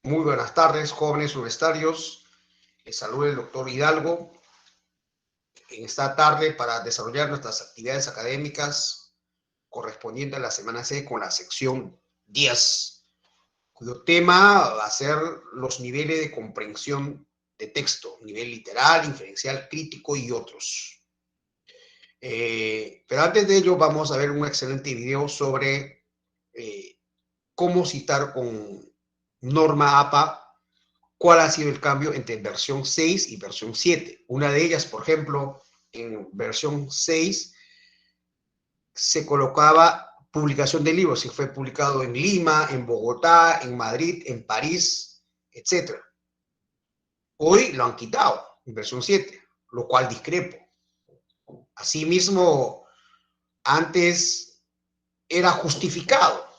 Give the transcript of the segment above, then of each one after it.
Muy buenas tardes, jóvenes universitarios. Les saluda el doctor Hidalgo en esta tarde para desarrollar nuestras actividades académicas correspondientes a la semana C con la sección 10, cuyo tema va a ser los niveles de comprensión de texto, nivel literal, inferencial, crítico y otros. Pero antes de ello vamos a ver un excelente video sobre cómo citar con norma APA. ¿Cuál ha sido el cambio entre versión 6 y versión 7? Una de ellas, por ejemplo, en versión 6 se colocaba publicación de libros, si fue publicado en Lima, en Bogotá, en Madrid, en París, etc. Hoy lo han quitado en versión 7, lo cual discrepo. Asimismo, antes era justificado.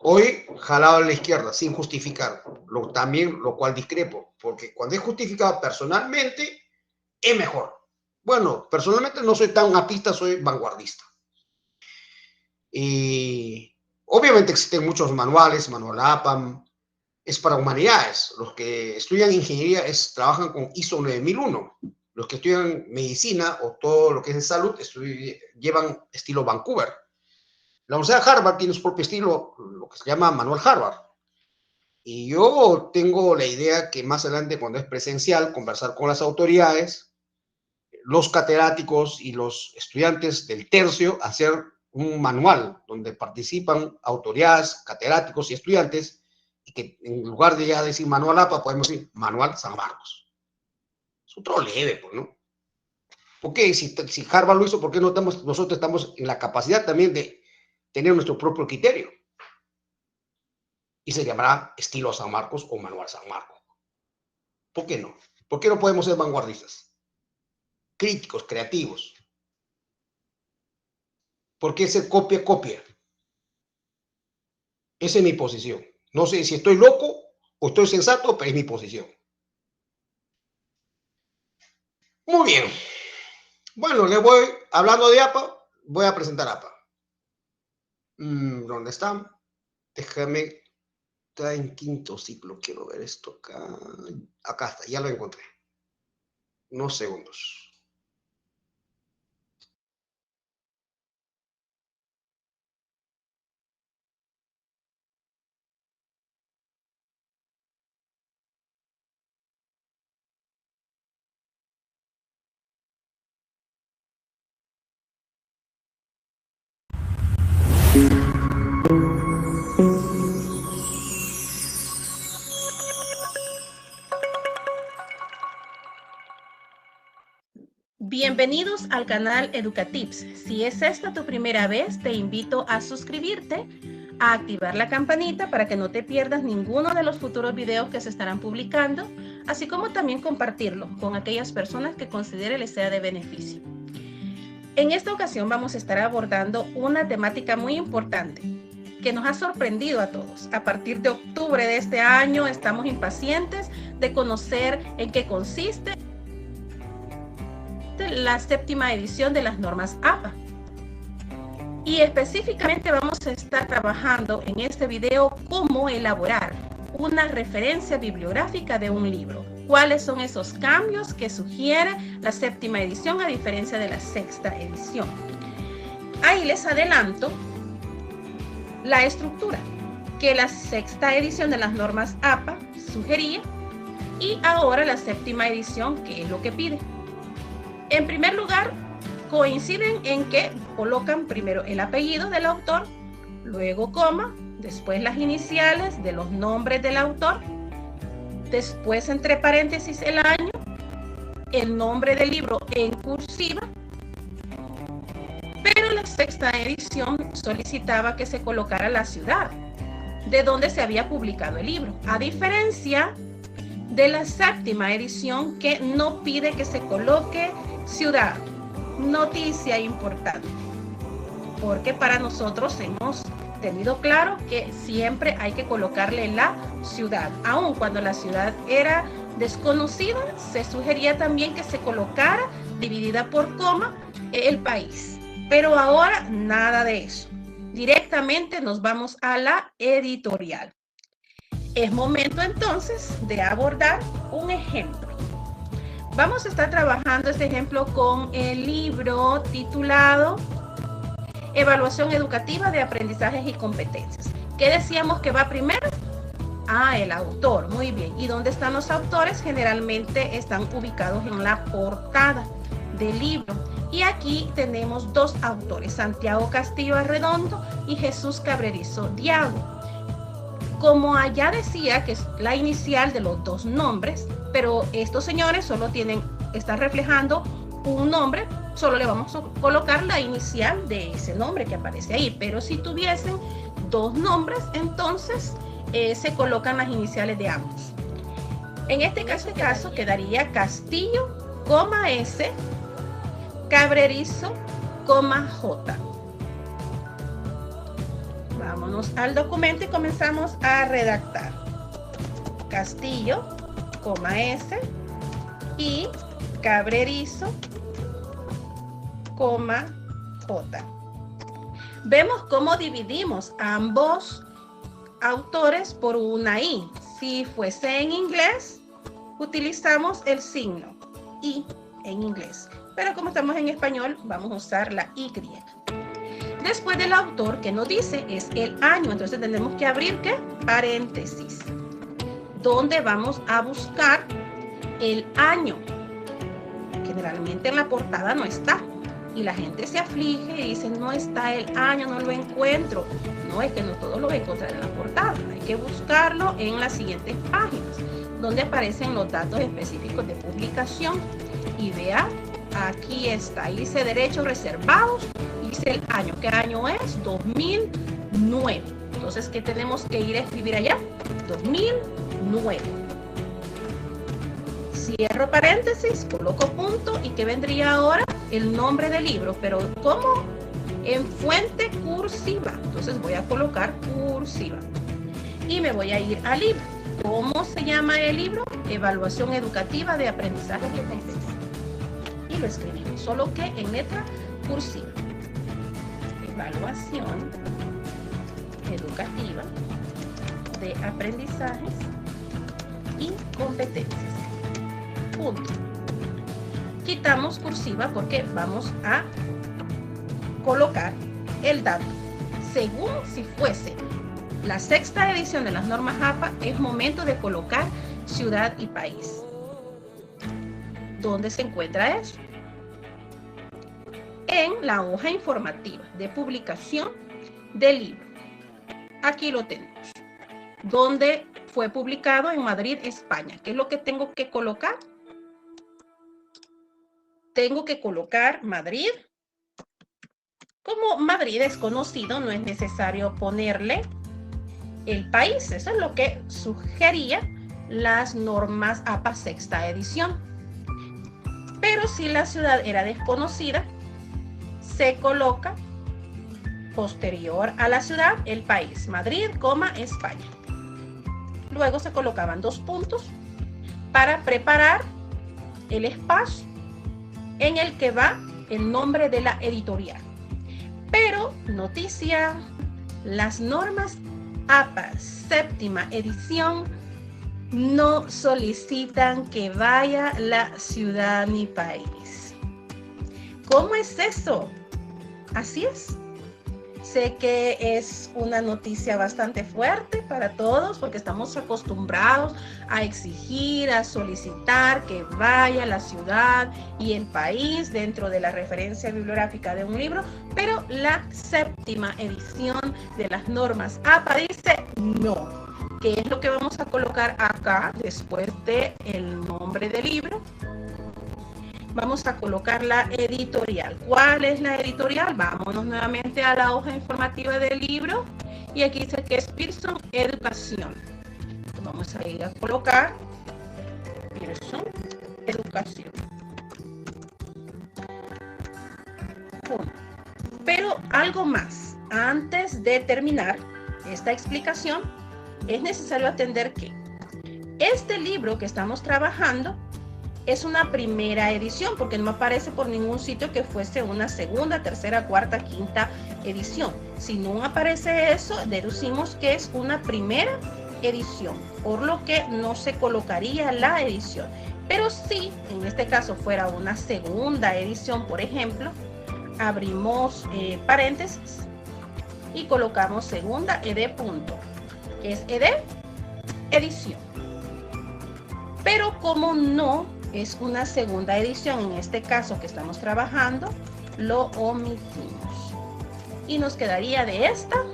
Hoy jalado a la izquierda, sin justificar. También lo cual discrepo, porque cuando es justificado personalmente, es mejor. Bueno, personalmente no soy tan apista, soy vanguardista. Y obviamente existen muchos manuales, manual APAM, es para humanidades. Los que estudian ingeniería trabajan con ISO 9001. Los que estudian medicina o todo lo que es de salud llevan estilo Vancouver. La Universidad de Harvard tiene su propio estilo, lo que se llama Manual Harvard. Y yo tengo la idea que más adelante, cuando es presencial, conversar con las autoridades, los catedráticos y los estudiantes del tercio, hacer un manual donde participan autoridades, catedráticos y estudiantes, y que en lugar de ya decir Manual APA, podemos decir Manual San Marcos. Es otro leve, pues, ¿no? ¿Por qué? Si Harvard lo hizo, ¿por qué no nosotros estamos en la capacidad también de tener nuestro propio criterio? Y se llamará estilo San Marcos o Manual San Marcos. ¿Por qué no? ¿Por qué no podemos ser vanguardistas? Críticos, creativos. ¿Por qué ser copia? Esa es mi posición. No sé si estoy loco o estoy sensato, pero es mi posición. Muy bien. Bueno, le voy, hablando de APA, voy a presentar APA. ¿Dónde está? Déjame, está en quinto ciclo, quiero ver esto acá. Acá está, ya lo encontré. Unos segundos. Bienvenidos al canal Educatips. Si es esta tu primera vez, te invito a suscribirte, a activar la campanita para que no te pierdas ninguno de los futuros videos que se estarán publicando, así como también compartirlo con aquellas personas que considere les sea de beneficio. En esta ocasión vamos a estar abordando una temática muy importante que nos ha sorprendido a todos. A partir de octubre de este año estamos impacientes de conocer en qué consiste la séptima edición de las normas APA. Y específicamente vamos a estar trabajando en este video cómo elaborar una referencia bibliográfica de un libro. ¿Cuáles son esos cambios que sugiere la séptima edición a diferencia de la sexta edición? Ahí les adelanto la estructura que la sexta edición de las normas APA sugería y ahora la séptima edición, ¿qué es lo que pide? En primer lugar, coinciden en que colocan primero el apellido del autor, luego coma, después las iniciales de los nombres del autor, después entre paréntesis el año, el nombre del libro en cursiva, pero la sexta edición solicitaba que se colocara la ciudad de donde se había publicado el libro, a diferencia de la séptima edición que no pide que se coloque ciudad. Noticia importante, porque para nosotros hemos tenido claro que siempre hay que colocarle la ciudad, aun cuando la ciudad era desconocida, se sugería también que se colocara dividida por coma el país, pero ahora nada de eso, directamente nos vamos a la editorial. Es momento entonces de abordar un ejemplo. Vamos a estar trabajando este ejemplo con el libro titulado Evaluación Educativa de Aprendizajes y Competencias. ¿Qué decíamos que va primero? El autor. Muy bien. ¿Y dónde están los autores? Generalmente están ubicados en la portada del libro. Y aquí tenemos dos autores, Santiago Castillo Arredondo y Jesús Cabrerizo Diago. Como allá decía que es la inicial de los dos nombres, pero estos señores solo están reflejando un nombre, solo le vamos a colocar la inicial de ese nombre que aparece ahí. Pero si tuviesen dos nombres, entonces se colocan las iniciales de ambos. En este caso quedaría Castillo, S, Cabrerizo, J. Vámonos al documento y comenzamos a redactar. Castillo, S y Cabrerizo, J. Vemos cómo dividimos ambos autores por una I. Si fuese en inglés, utilizamos el signo I en inglés. Pero como estamos en español, vamos a usar la Y. Después del autor, que nos dice es el año, entonces tenemos que abrir ¿qué? Paréntesis, donde vamos a buscar el año. Generalmente en la portada no está y la gente se aflige y dice no está el año, no lo encuentro. No, es que no todo lo va a encontrar en la portada, hay que buscarlo en las siguientes páginas donde aparecen los datos específicos de publicación. Y vea, aquí está, ahí dice derechos reservados y dice el año. ¿Qué año es? 2009. Entonces, ¿qué tenemos que ir a escribir allá? 2009. Cierro paréntesis, coloco punto y ¿qué vendría ahora? El nombre del libro, pero ¿cómo? En fuente cursiva. Entonces voy a colocar cursiva y me voy a ir al libro. ¿Cómo se llama el libro? Evaluación Educativa de Aprendizaje y Competencias. Y lo escribimos, solo que en letra cursiva. Evaluación Educativa de Aprendizajes y Competencias. Punto. Quitamos cursiva porque vamos a colocar el dato. Según si fuese la sexta edición de las normas APA, es momento de colocar ciudad y país. ¿Dónde se encuentra eso? En la hoja informativa de publicación del libro. Aquí lo tenemos. ¿Dónde fue publicado? En Madrid, España. ¿Qué es lo que tengo que colocar? Tengo que colocar Madrid. Como Madrid es conocido, no es necesario ponerle el país. Eso es lo que sugería las normas APA sexta edición. Pero si la ciudad era desconocida, se coloca posterior a la ciudad el país. Madrid, España. Luego se colocaban dos puntos para preparar el espacio en el que va el nombre de la editorial. Pero, noticia, las normas APA séptima edición no solicitan que vaya la ciudad ni país. ¿Cómo es eso? Así es. Sé que es una noticia bastante fuerte para todos porque estamos acostumbrados a exigir, a solicitar que vaya la ciudad y el país dentro de la referencia bibliográfica de un libro, pero la séptima edición de las normas APA dice no. ¿Qué es lo que vamos a colocar acá después del nombre del libro? Vamos a colocar la editorial. ¿Cuál es la editorial? Vámonos nuevamente a la hoja informativa del libro y aquí dice que es Pearson Educación. Vamos a ir a colocar Pearson Educación. Punto. Pero algo más. Antes de terminar esta explicación, es necesario atender que este libro que estamos trabajando es una primera edición, porque no aparece por ningún sitio que fuese una segunda, tercera, cuarta, quinta edición. Si no aparece eso, deducimos que es una primera edición, por lo que no se colocaría la edición. Pero si en este caso fuera una segunda edición, por ejemplo, abrimos paréntesis y colocamos segunda ed punto, que es ed edición. Pero como no es una segunda edición, en este caso que estamos trabajando, lo omitimos y nos quedaría de esta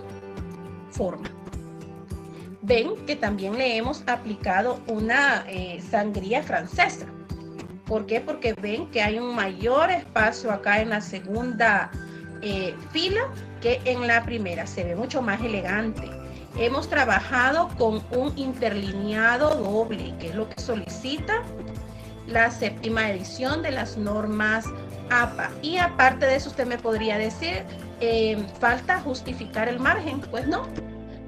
forma. Ven que también le hemos aplicado una sangría francesa. ¿Por qué? Porque ven que hay un mayor espacio acá en la segunda fila que en la primera. Se ve mucho más elegante. Hemos trabajado con un interlineado doble, que es lo que solicita la séptima edición de las normas APA. Y aparte de eso, usted me podría decir, falta justificar el margen. Pues no.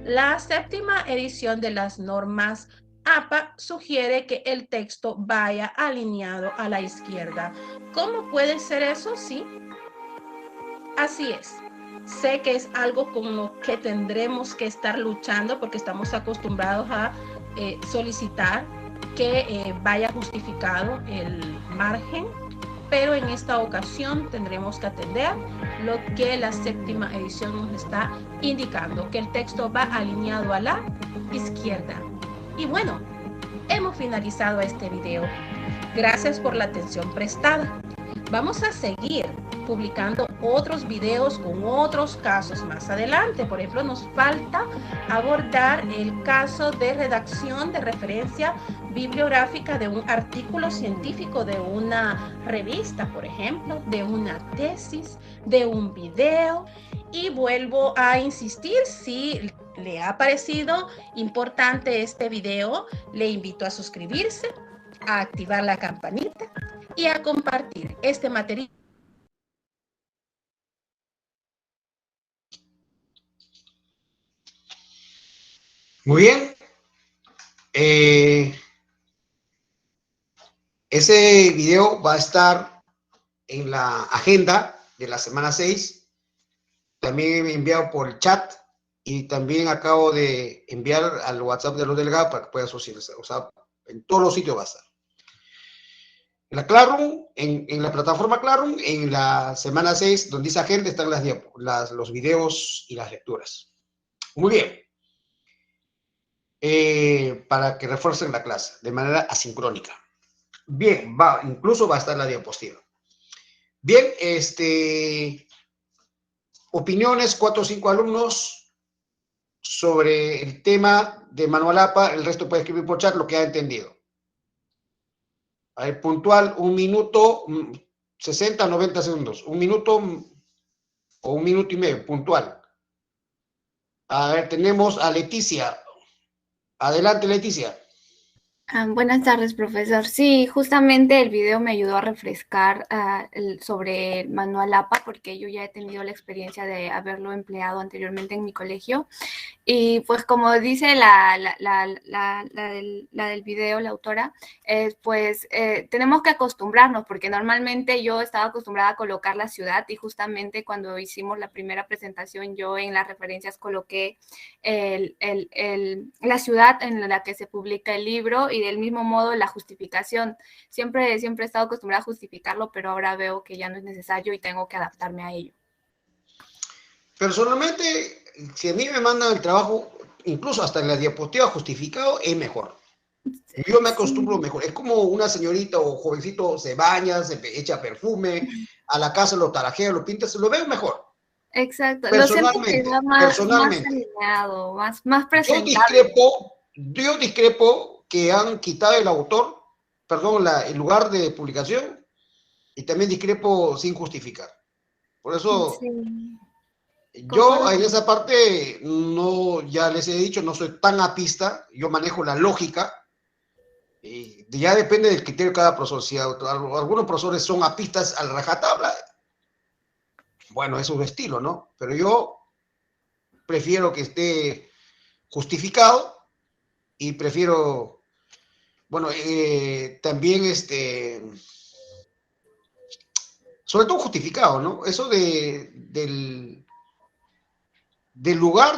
La séptima edición de las normas APA sugiere que el texto vaya alineado a la izquierda. ¿Cómo puede ser eso? Sí, así es. Sé que es algo con lo que tendremos que estar luchando porque estamos acostumbrados a solicitar que vaya justificado el margen, pero en esta ocasión tendremos que atender lo que la séptima edición nos está indicando, que el texto va alineado a la izquierda. Y bueno, hemos finalizado este video. Gracias por la atención prestada. Vamos a seguir publicando otros videos con otros casos más adelante. Por ejemplo, nos falta abordar el caso de redacción de referencia bibliográfica de un artículo científico de una revista, por ejemplo, de una tesis, de un video. Y vuelvo a insistir, si le ha parecido importante este video, le invito a suscribirse, a activar la campanita y a compartir este material. Muy bien. Ese video va a estar en la agenda de la semana 6. También he enviado por el chat y también acabo de enviar al WhatsApp de los delegados para que puedan asociarse. O sea, en todos los sitios va a estar. En la Classroom, en la plataforma Classroom, en la semana 6, donde dice agenda, están los videos y las lecturas. Muy bien. Para que refuercen la clase de manera asincrónica. Bien, incluso va a estar la diapositiva. Bien, opiniones, 4 o 5 alumnos sobre el tema de Manuel APA, el resto puede escribir por chat lo que ha entendido. A ver, puntual, 1 minuto, 60, 90 segundos, 1 minuto o 1 minuto y medio, puntual. A ver, tenemos a Leticia. Adelante, Leticia. Buenas tardes, profesor. Sí, justamente el video me ayudó a refrescar sobre el manual APA, porque yo ya he tenido la experiencia de haberlo empleado anteriormente en mi colegio. Y pues como dice la del video, la autora, tenemos que acostumbrarnos, porque normalmente yo estaba acostumbrada a colocar la ciudad y justamente cuando hicimos la primera presentación yo en las referencias coloqué la ciudad en la que se publica el libro y del mismo modo la justificación. Siempre he estado acostumbrada a justificarlo, pero ahora veo que ya no es necesario y tengo que adaptarme a ello. Personalmente, si a mí me mandan el trabajo, incluso hasta en la diapositiva justificado, es mejor. Yo me acostumbro mejor. Es como una señorita o jovencito se baña, se echa perfume, a la casa lo tarajea, lo pinta, se lo veo mejor. Exacto. Personalmente, más alineado, más presentable. Yo discrepo que han quitado el autor, perdón, el lugar de publicación, y también discrepo sin justificar. Por eso... Sí. Yo en esa parte, no, ya les he dicho, no soy tan apista, yo manejo la lógica, y ya depende del criterio de cada profesor. Si algunos profesores son apistas al rajatabla, bueno, es su estilo, ¿no? Pero yo prefiero que esté justificado y prefiero, bueno, también sobre todo justificado, ¿no? Eso del lugar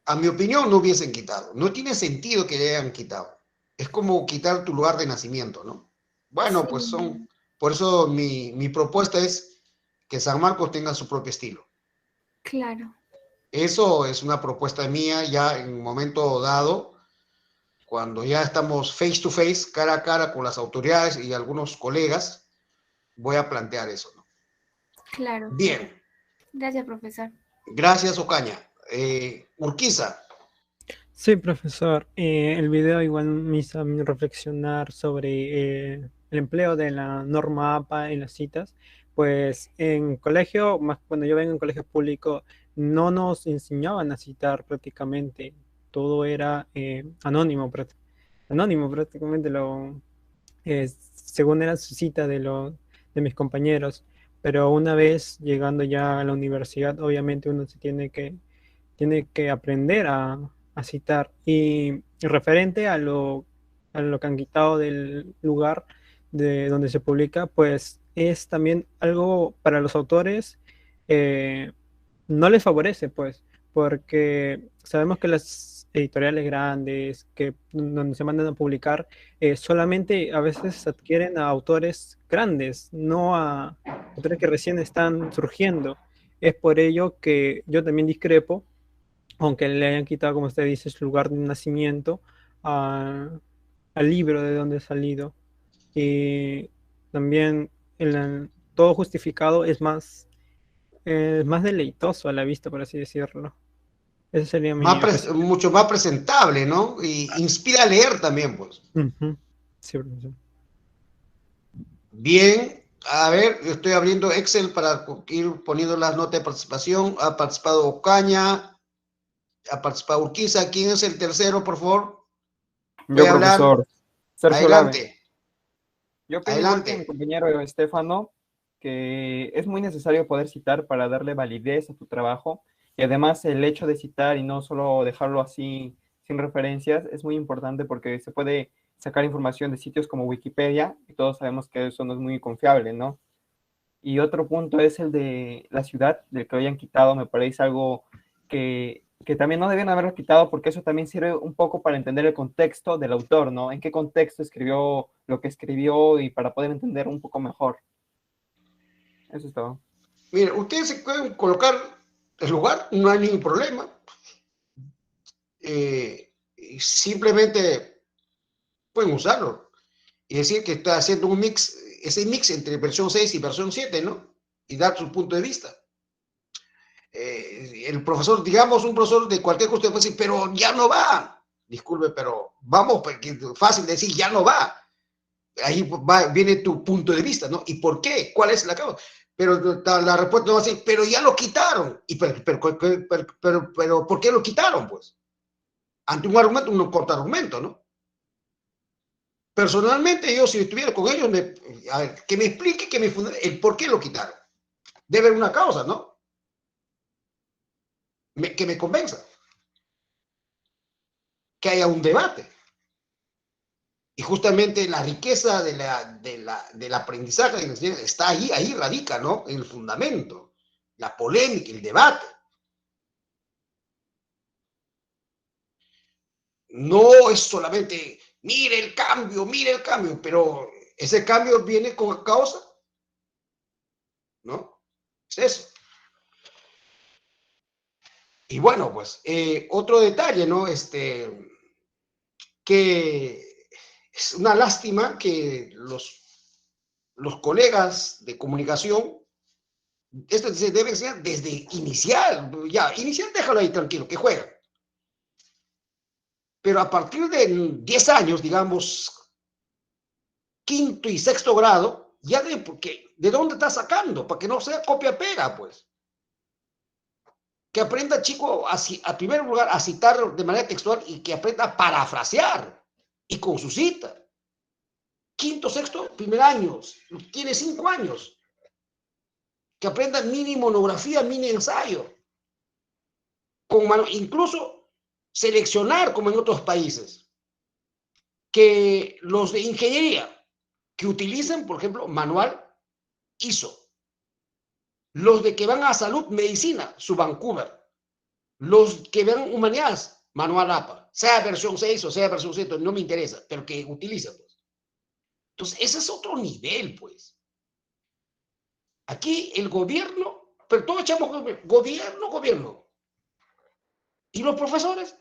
a mi opinión, no hubiesen quitado. No tiene sentido que le hayan quitado. Es como quitar tu lugar de nacimiento, ¿no? Bueno, pues Sí, por eso mi propuesta es que San Marcos tenga su propio estilo. claro. Eso es una propuesta mía ya en un momento dado, cuando ya estamos face to face, cara a cara con las autoridades y algunos colegas, voy a plantear eso, ¿no? Claro. Bien, Gracias, profesor. gracias Ocaña. Urquiza, Sí, profesor. El video igual me hizo a mí reflexionar sobre el empleo de la norma APA en las citas. Pues en colegio, más cuando yo vengo en colegio público, no nos enseñaban a citar prácticamente. Todo era anónimo, anónimo prácticamente, según era su cita de mis compañeros. Pero una vez llegando ya a la universidad, obviamente uno se tiene que aprender a citar. Y referente a lo que han quitado del lugar de donde se publica, pues es también algo para los autores, eh, no les favorece, pues, porque sabemos que las editoriales grandes que donde se mandan a publicar solamente a veces adquieren a autores grandes, no a autores que recién están surgiendo. Es por ello que yo también discrepo, aunque le hayan quitado, como usted dice, su lugar de nacimiento a- al libro de donde ha salido. Y también todo justificado es más deleitoso a la vista, por así decirlo. Esa sería mi apreciación. mucho más presentable, ¿no? Y inspira a leer también, pues. Ujú. Sí, profesor. Bien, a ver, estoy abriendo Excel para ir poniendo las notas de participación. Ha participado Ocaña, ha participado Urquiza. ¿Quién es el tercero, por favor? Voy Yo, a hablar. profesor Sergio Lave. Adelante, Yo opino igual que mi adelante. compañero Estefano, que es muy necesario poder citar para darle validez a tu trabajo. Y además el hecho de citar y no solo dejarlo así sin referencias es muy importante porque se puede sacar información de sitios como Wikipedia y todos sabemos que eso no es muy confiable, ¿no? Y otro punto es el de la ciudad, del que lo hayan quitado, me parece algo que también no debían haberlo quitado porque eso también sirve un poco para entender el contexto del autor, ¿no? En qué contexto escribió lo que escribió y para poder entender un poco mejor. Eso es todo. Mire, ustedes se pueden colocar el lugar, no hay ningún problema. Simplemente pueden usarlo y decir que está haciendo un mix, ese mix entre versión 6 y versión 7, ¿no? Y dar su punto de vista. El profesor, digamos, un profesor de cualquier cosa puede decir, pero ya no va. Disculpe, pero vamos, porque fácil decir, ya no va. Ahí viene tu punto de vista, ¿no? ¿Y por qué? ¿Cuál es la causa? Pero la respuesta no va a decir, pero ya lo quitaron. Pero ¿por qué lo quitaron, pues? Ante un argumento, un contraargumento, ¿no? Personalmente, yo si estuviera con ellos, a ver, que me explique el por qué lo quitaron. Debe haber una causa, ¿no? Que me convenza. Que haya un debate. Y justamente la riqueza del aprendizaje está ahí radica, ¿no? En el fundamento, la polémica, el debate. No es solamente, mire el cambio, pero ese cambio viene con causa, ¿no? Es eso. Y bueno, pues, otro detalle, ¿no? Que es una lástima que los colegas de comunicación, esto se debe ser desde inicial, ya, inicial déjalo ahí tranquilo, que juegan. Pero a partir de 10 años, digamos, quinto y sexto grado, ya ¿de dónde está sacando? Para que no sea copia-pega, pues. Que aprenda, chico, a primer lugar, a citar de manera textual y que aprenda a parafrasear y con su cita. Quinto, sexto, primer año, tiene 5 años. Que aprenda mini monografía, mini ensayo. Incluso seleccionar, como en otros países, que los de ingeniería, que utilicen, por ejemplo, manual ISO. Los de que van a salud, medicina, su Vancouver. Los que ven humanidades, Manual APA, sea versión 6 o sea versión 7, no me interesa, pero que utilizan. Pues. Entonces, ese es otro nivel, pues. Aquí el gobierno, pero todos echamos gobierno. ¿Y los profesores?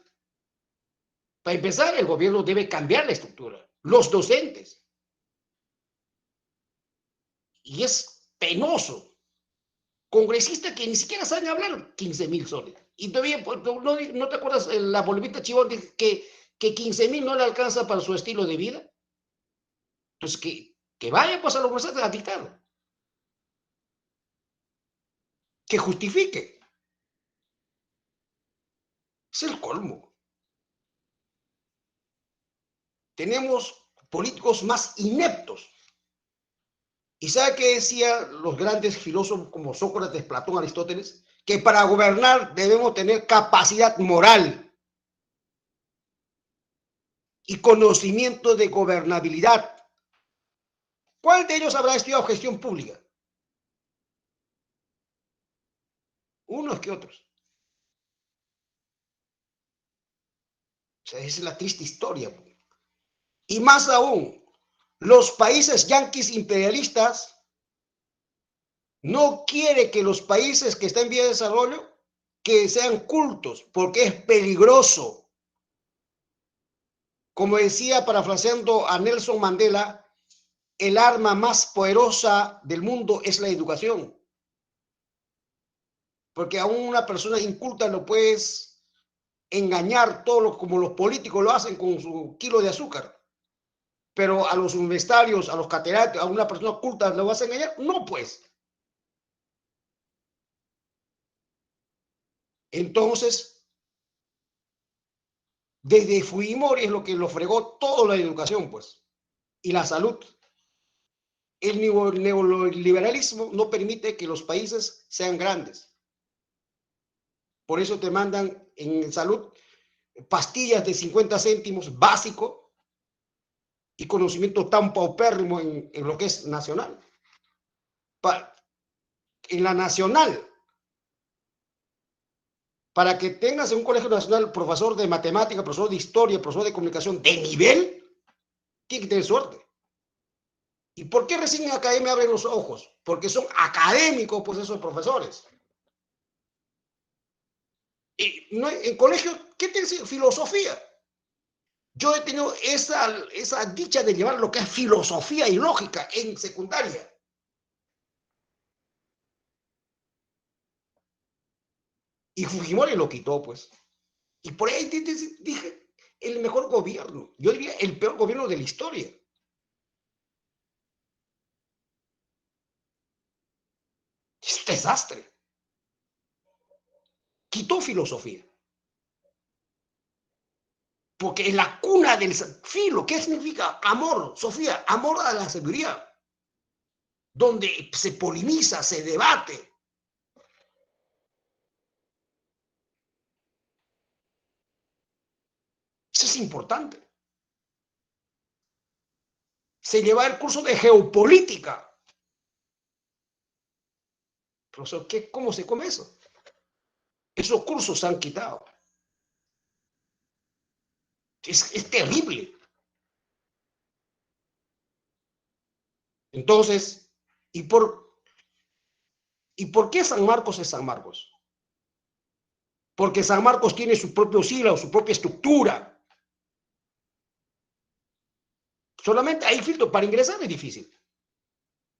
Para empezar, el gobierno debe cambiar la estructura. Los docentes. Y es penoso. Congresistas que ni siquiera saben hablar 15.000 soles. Y todavía, ¿no te acuerdas la bolivita Chivón que 15.000 no le alcanza para su estilo de vida? Entonces, que vaya pues a la universidad a dictar. Que justifique. Es el colmo. Tenemos políticos más ineptos. ¿Y sabe qué decían los grandes filósofos como Sócrates, Platón, Aristóteles? Que para gobernar debemos tener capacidad moral y conocimiento de gobernabilidad. ¿Cuál de ellos habrá estudiado gestión pública? Unos que otros. O sea, esa es la triste historia. Y más aún, los países yanquis imperialistas no quieren que los países que están en vía de desarrollo que sean cultos, porque es peligroso. Como decía, parafraseando a Nelson Mandela, el arma más poderosa del mundo es la educación. Porque a una persona inculta lo puedes engañar como los políticos lo hacen con su kilo de azúcar. Pero a los universitarios, a los catedráticos, a una persona culta, ¿lo vas a engañar? No, pues. Entonces, desde Fujimori es lo que lo fregó toda la educación, pues, y la salud. El neoliberalismo no permite que los países sean grandes. Por eso te mandan en salud pastillas de 50 céntimos básico y conocimiento tan paupérrimo en lo que es nacional. En la nacional, para que tengas en un colegio nacional profesor de matemática, profesor de historia, profesor de comunicación de nivel, tiene que tener suerte. ¿Y por qué recién en academia abren los ojos? Porque son académicos, pues, esos profesores. Y no, en colegio, ¿qué te dice? Filosofía. Yo he tenido esa dicha de llevar lo que es filosofía y lógica en secundaria. Y Fujimori lo quitó, pues. Y por ahí dije, el mejor gobierno. Yo diría el peor gobierno de la historia. Es un desastre. Quitó filosofía. Porque es la cuna del filo. ¿Qué significa amor, Sofía? Amor a la sabiduría. Donde se poliniza, se debate. Eso es importante. Se lleva el curso de geopolítica. Profesor, ¿cómo se come eso? Esos cursos se han quitado. Es terrible. Entonces, ¿y por qué San Marcos es San Marcos? Porque San Marcos tiene su propio siglo, su propia estructura. Solamente hay filtro para ingresar, es difícil.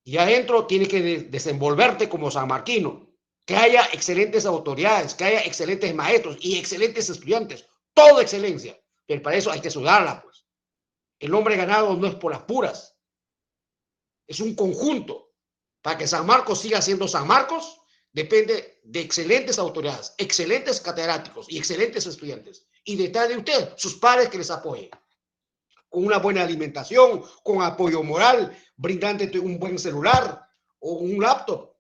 Y adentro tienes que desenvolverte como sanmarquino. Que haya excelentes autoridades, que haya excelentes maestros y excelentes estudiantes. Todo excelencia. Pero para eso hay que sudarla, pues. El hombre ganado no es por las puras. Es un conjunto. Para que San Marcos siga siendo San Marcos, depende de excelentes autoridades, excelentes catedráticos y excelentes estudiantes. Y detrás de usted, sus padres que les apoyen. Con una buena alimentación, con apoyo moral, brindándote un buen celular o un laptop.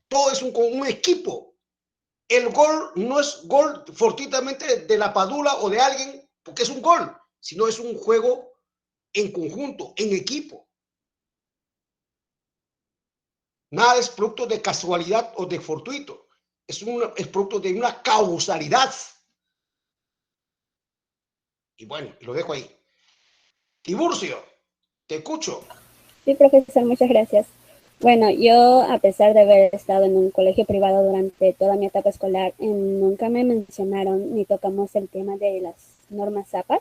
Todo es un equipo. El gol no es gol fortuitamente de la Padula o de alguien, porque es un gol, sino es un juego en conjunto, en equipo. Nada es producto de casualidad o de fortuito. es producto de una causalidad. Y bueno, lo dejo ahí. Tiburcio, te escucho. Sí, profesor, muchas gracias. Bueno, yo, a pesar de haber estado en un colegio privado durante toda mi etapa escolar, nunca me mencionaron ni tocamos el tema de las normas APA.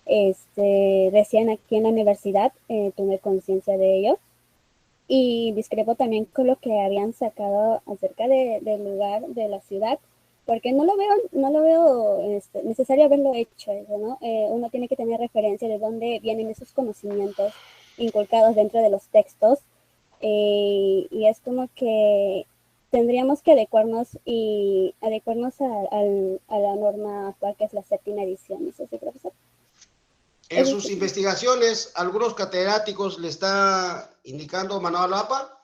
Recién aquí en la universidad tuve conciencia de ello y discrepo también con lo que habían sacado acerca del lugar de la ciudad, porque no lo veo necesario haberlo hecho eso, ¿no? Uno tiene que tener referencia de dónde vienen esos conocimientos inculcados dentro de los textos, y es como que tendríamos que adecuarnos a la norma actual, que es la 7ª edición, ¿no es así, profesor? En sus investigaciones, ¿algunos catedráticos le está indicando manual APA?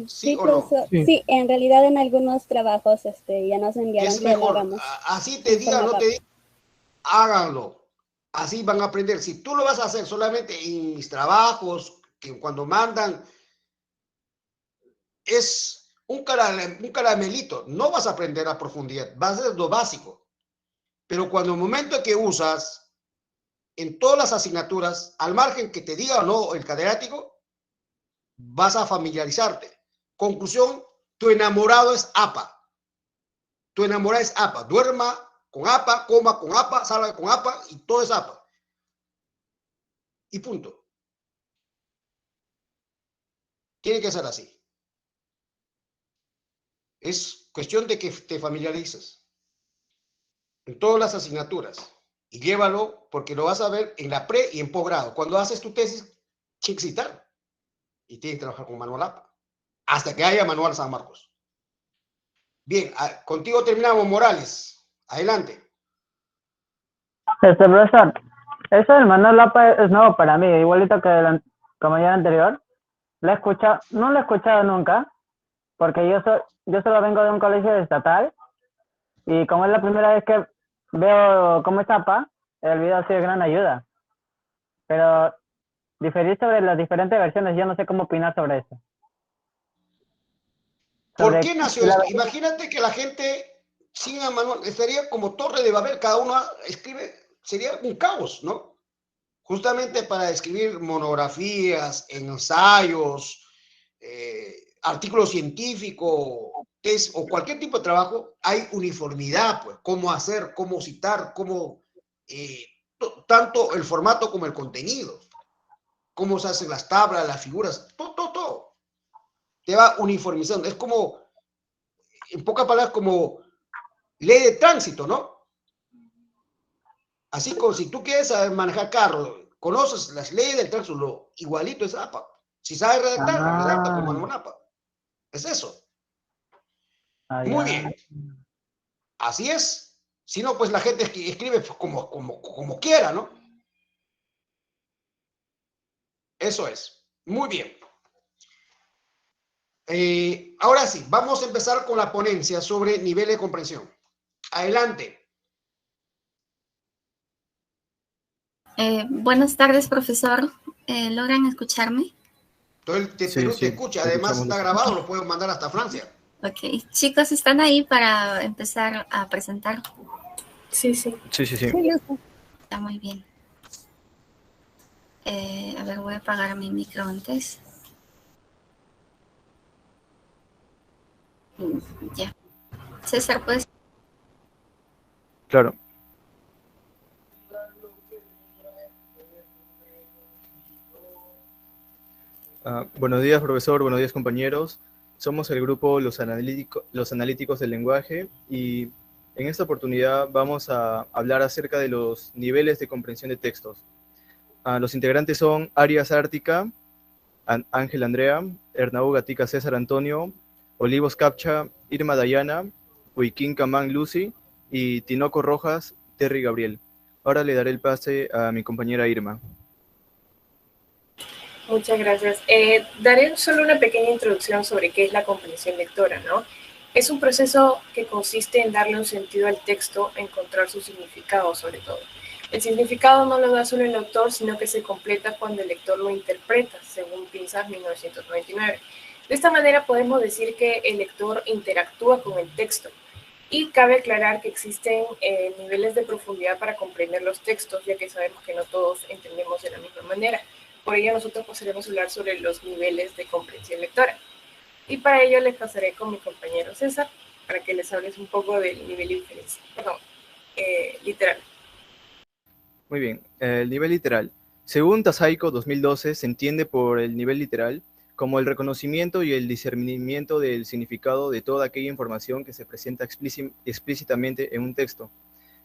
Sí, ¿O no? Sí, en realidad en algunos trabajos ya nos enviaron Es que lo mejor, hagamos. así te diga, no te diga, háganlo. Así van a aprender. Si tú lo vas a hacer solamente en mis trabajos, que cuando mandan, es un caramelito. No vas a aprender a profundidad, vas a hacer lo básico. Pero cuando el momento que usas en todas las asignaturas, al margen que te diga o no el catedrático, vas a familiarizarte. Conclusión, tu enamorado es APA. Tu enamorado es APA. Duerma con APA, coma con APA, salga con APA y todo es APA. Y punto. Tiene que ser así. Es cuestión de que te familiarices en todas las asignaturas y llévalo porque lo vas a ver en la pre y en posgrado. Cuando haces tu tesis, tienes que citar y tienes que trabajar con manual APA hasta que haya manual San Marcos. Bien, contigo terminamos, Morales. Adelante. Profesor, eso del manual APA es nuevo para mí, igualito que el compañero anterior. No lo he escuchado nunca, porque yo solo vengo de un colegio estatal, y como es la primera vez que veo cómo es APA, el video ha sido de gran ayuda. Pero diferir sobre las diferentes versiones, yo no sé cómo opinar sobre eso. ¿Por qué nació esto? Imagínate que la gente sin manual estaría como Torre de Babel, cada uno escribe, sería un caos, ¿no? Justamente para escribir monografías, ensayos, artículos científicos, test o cualquier tipo de trabajo, hay uniformidad, pues, cómo hacer, cómo citar, cómo, tanto el formato como el contenido, cómo se hacen las tablas, las figuras, todo. Te va uniformizando. Es como, en pocas palabras, como ley de tránsito, ¿no? Así como si tú quieres manejar carro, conoces las leyes del tránsito, lo igualito es APA. Si sabes redactar, redacta como manual APA. Es eso. Muy bien. Así es. Si no, pues la gente escribe como quiera, ¿no? Eso es. Muy bien. Ahora sí, vamos a empezar con la ponencia sobre nivel de comprensión. Adelante. Buenas tardes, profesor. ¿Logran escucharme? Todo el Perú te escucha. Además está grabado, lo puedo mandar hasta Francia. Ok. Chicos, ¿están ahí para empezar a presentar? Sí. Está muy bien. A ver, voy a apagar mi micro antes. Ya. César, ¿puedes? Claro. Buenos días, profesor. Buenos días, compañeros. Somos el grupo Los Analíticos del Lenguaje y en esta oportunidad vamos a hablar acerca de los niveles de comprensión de textos. Los integrantes son Arias Ártica, Ángel Andrea, Hernau Gatica César Antonio, Olivos Capcha, Irma Dayana, Huiquín Camán Lucy y Tinoco Rojas Terry Gabriel. Ahora le daré el pase a mi compañera Irma. Muchas gracias. Daré solo una pequeña introducción sobre qué es la comprensión lectora, ¿no? Es un proceso que consiste en darle un sentido al texto, encontrar su significado sobre todo. El significado no lo da solo el autor, sino que se completa cuando el lector lo interpreta, según Pinzas 1999. De esta manera podemos decir que el lector interactúa con el texto. Y cabe aclarar que existen niveles de profundidad para comprender los textos, ya que sabemos que no todos entendemos de la misma manera. Por ello nosotros pasaremos a hablar sobre los niveles de comprensión lectora. Y para ello les pasaré con mi compañero César, para que les hables un poco del nivel literal. Muy bien, el nivel literal. Según Tasaico 2012, se entiende por el nivel literal como el reconocimiento y el discernimiento del significado de toda aquella información que se presenta explícitamente en un texto.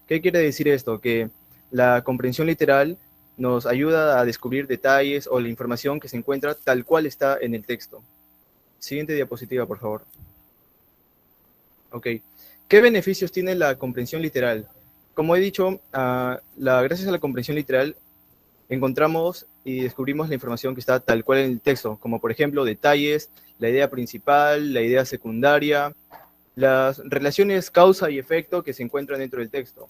¿Qué quiere decir esto? Que la comprensión literal nos ayuda a descubrir detalles o la información que se encuentra tal cual está en el texto. Siguiente diapositiva, por favor. Ok. ¿Qué beneficios tiene la comprensión literal? Como he dicho, gracias a la comprensión literal encontramos y descubrimos la información que está tal cual en el texto, como por ejemplo detalles, la idea principal, la idea secundaria, las relaciones causa y efecto que se encuentran dentro del texto.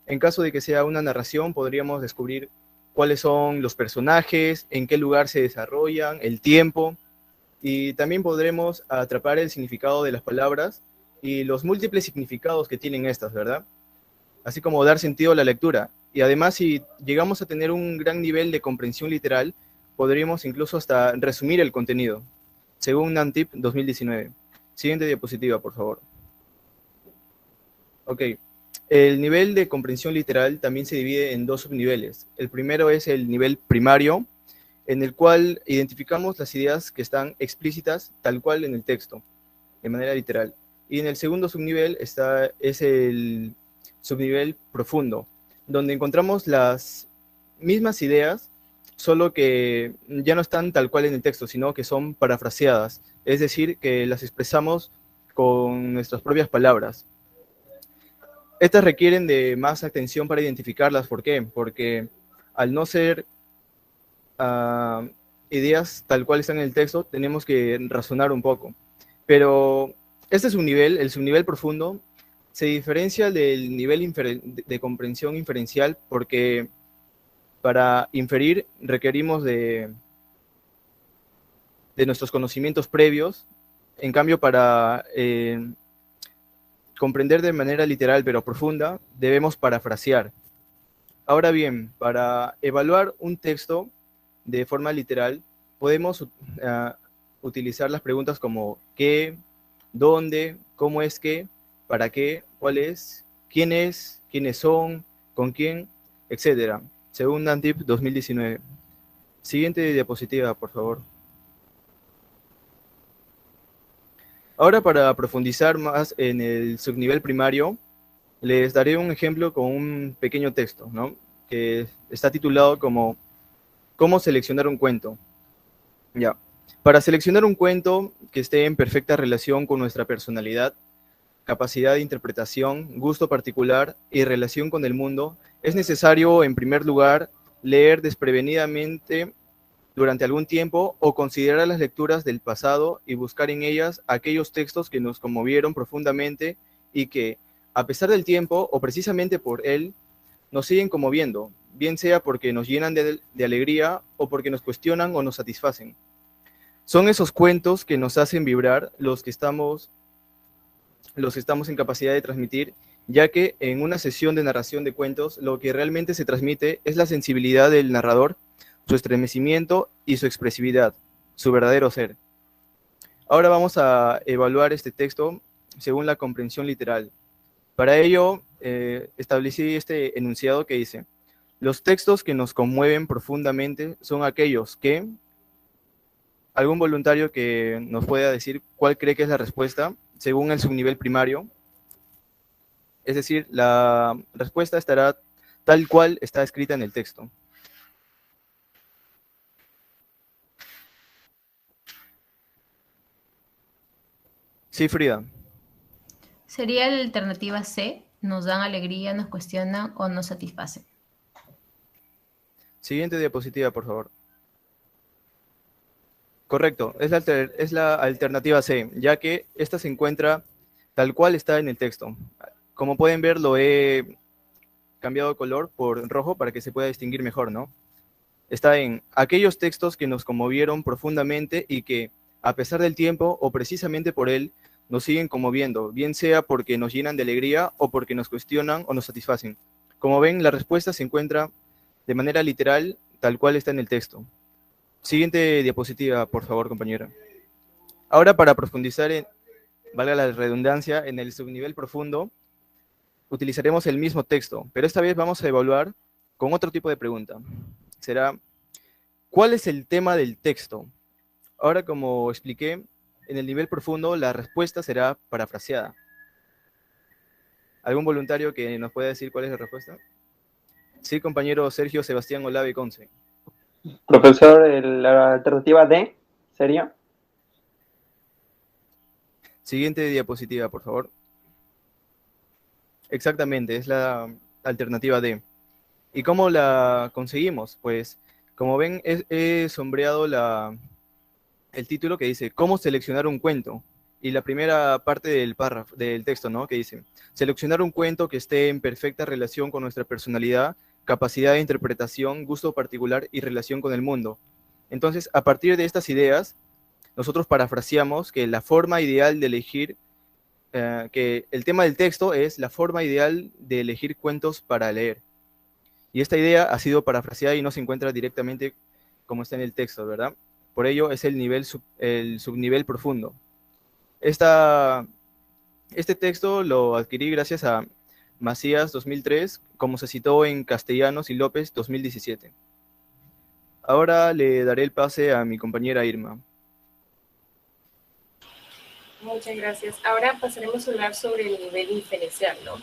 En caso de que sea una narración, podríamos descubrir cuáles son los personajes, en qué lugar se desarrollan, el tiempo, y también podremos atrapar el significado de las palabras y los múltiples significados que tienen estas, ¿verdad? Así como dar sentido a la lectura. Y además, si llegamos a tener un gran nivel de comprensión literal, podríamos incluso hasta resumir el contenido, según NaNTIP 2019. Siguiente diapositiva, por favor. Ok. El nivel de comprensión literal también se divide en dos subniveles. El primero es el nivel primario, en el cual identificamos las ideas que están explícitas tal cual en el texto, de manera literal. Y en el segundo subnivel es el subnivel profundo, donde encontramos las mismas ideas, solo que ya no están tal cual en el texto, sino que son parafraseadas, es decir, que las expresamos con nuestras propias palabras. Estas requieren de más atención para identificarlas. ¿Por qué? Porque al no ser ideas tal cual están en el texto, tenemos que razonar un poco. Pero este es el subnivel profundo, se diferencia del nivel de comprensión inferencial porque para inferir requerimos de nuestros conocimientos previos. En cambio, para comprender de manera literal pero profunda, debemos parafrasear. Ahora bien, para evaluar un texto de forma literal, podemos utilizar las preguntas como ¿qué?, ¿dónde?, ¿cómo es que?, ¿para qué?, ¿cuál es?, ¿quiénes son?, ¿con quién?, etcétera, según NaNTIP 2019. Siguiente diapositiva, por favor. Ahora, para profundizar más en el subnivel primario, les daré un ejemplo con un pequeño texto, ¿no?, que está titulado como ¿cómo seleccionar un cuento? Ya. Para seleccionar un cuento que esté en perfecta relación con nuestra personalidad, capacidad de interpretación, gusto particular y relación con el mundo, es necesario, en primer lugar, leer desprevenidamente durante algún tiempo o considerar las lecturas del pasado y buscar en ellas aquellos textos que nos conmovieron profundamente y que, a pesar del tiempo o precisamente por él, nos siguen conmoviendo, bien sea porque nos llenan de alegría o porque nos cuestionan o nos satisfacen. Son esos cuentos que nos hacen vibrar los que estamos en capacidad de transmitir, ya que en una sesión de narración de cuentos lo que realmente se transmite es la sensibilidad del narrador, su estremecimiento y su expresividad, su verdadero ser. Ahora vamos a evaluar este texto según la comprensión literal. Para ello, establecí este enunciado que dice: los textos que nos conmueven profundamente son aquellos que... ¿Algún voluntario que nos pueda decir cuál cree que es la respuesta según el subnivel primario? Es decir, la respuesta estará tal cual está escrita en el texto. Sí, Frida. Sería la alternativa C, nos dan alegría, nos cuestionan o nos satisfacen. Siguiente diapositiva, por favor. Correcto, es la alternativa C, ya que esta se encuentra tal cual está en el texto. Como pueden ver, lo he cambiado de color por rojo para que se pueda distinguir mejor, ¿no? Está en aquellos textos que nos conmovieron profundamente y que, A pesar del tiempo o precisamente por él, nos siguen conmoviendo, bien sea porque nos llenan de alegría o porque nos cuestionan o nos satisfacen. Como ven, la respuesta se encuentra de manera literal, tal cual está en el texto. Siguiente diapositiva, por favor, compañera. Ahora, para profundizar valga la redundancia, en el subnivel profundo, utilizaremos el mismo texto, pero esta vez vamos a evaluar con otro tipo de pregunta. Será, ¿cuál es el tema del texto? Ahora, como expliqué, en el nivel profundo la respuesta será parafraseada. ¿Algún voluntario que nos pueda decir cuál es la respuesta? Sí, compañero Sergio Sebastián Olave Conce. Profesor, la alternativa D sería. Siguiente diapositiva, por favor. Exactamente, es la alternativa D. ¿Y cómo la conseguimos? Pues, como ven, he sombreado el título que dice ¿Cómo seleccionar un cuento? Y la primera parte del párrafo, del texto, ¿no? Que dice, seleccionar un cuento que esté en perfecta relación con nuestra personalidad, capacidad de interpretación, gusto particular y relación con el mundo. Entonces, a partir de estas ideas, nosotros parafraseamos que la forma ideal de elegir, que el tema del texto es la forma ideal de elegir cuentos para leer. Y esta idea ha sido parafraseada y no se encuentra directamente como está en el texto, ¿verdad? Por ello es el subnivel profundo. Este texto lo adquirí gracias a Macías 2003, como se citó en Castellanos y López 2017. Ahora le daré el pase a mi compañera Irma. Muchas gracias. Ahora pasaremos a hablar sobre el nivel inferencial, ¿no?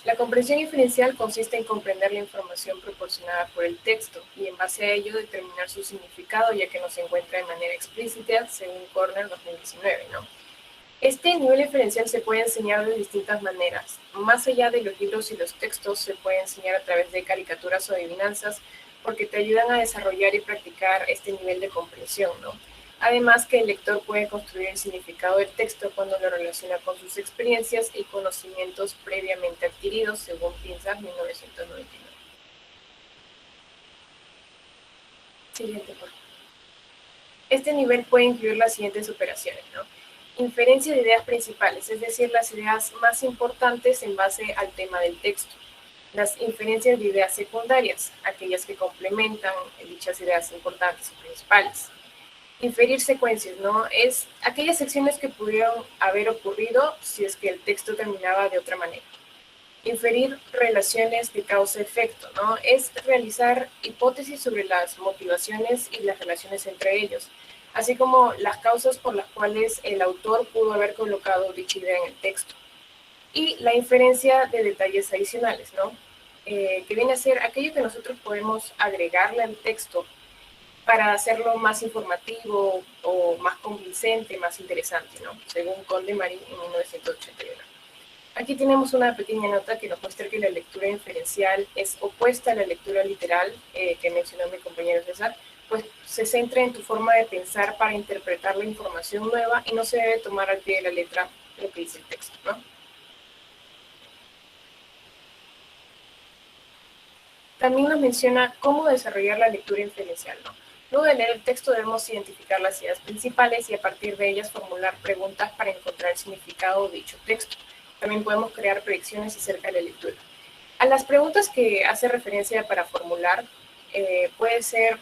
La comprensión inferencial consiste en comprender la información proporcionada por el texto y en base a ello determinar su significado, ya que no se encuentra de manera explícita, según Cornell 2019, ¿no? Este nivel inferencial se puede enseñar de distintas maneras. Más allá de los libros y los textos, se puede enseñar a través de caricaturas o adivinanzas, porque te ayudan a desarrollar y practicar este nivel de comprensión, ¿no? Además que el lector puede construir el significado del texto cuando lo relaciona con sus experiencias y conocimientos previamente adquiridos, según Pinzas 1999. Siguiente, por favor. Este nivel puede incluir las siguientes operaciones, ¿no? Inferencia de ideas principales, es decir, las ideas más importantes en base al tema del texto. Las inferencias de ideas secundarias, aquellas que complementan dichas ideas importantes o principales. Inferir secuencias, ¿no? Es aquellas secciones que pudieron haber ocurrido si es que el texto terminaba de otra manera. Inferir relaciones de causa-efecto, ¿no? Es realizar hipótesis sobre las motivaciones y las relaciones entre ellos, así como las causas por las cuales el autor pudo haber colocado dicha idea en el texto. Y la inferencia de detalles adicionales, ¿no? Que viene a ser aquello que nosotros podemos agregarle al texto para hacerlo más informativo o más convincente, más interesante, ¿no? Según Conde Marín en 1981. Aquí tenemos una pequeña nota que nos muestra que la lectura inferencial es opuesta a la lectura literal que mencionó mi compañero César, pues se centra en tu forma de pensar para interpretar la información nueva y no se debe tomar al pie de la letra lo que dice el texto, ¿no? También nos menciona cómo desarrollar la lectura inferencial, ¿no? Luego de leer el texto debemos identificar las ideas principales y a partir de ellas formular preguntas para encontrar el significado de dicho texto. También podemos crear predicciones acerca de la lectura. A las preguntas que hace referencia para formular puede ser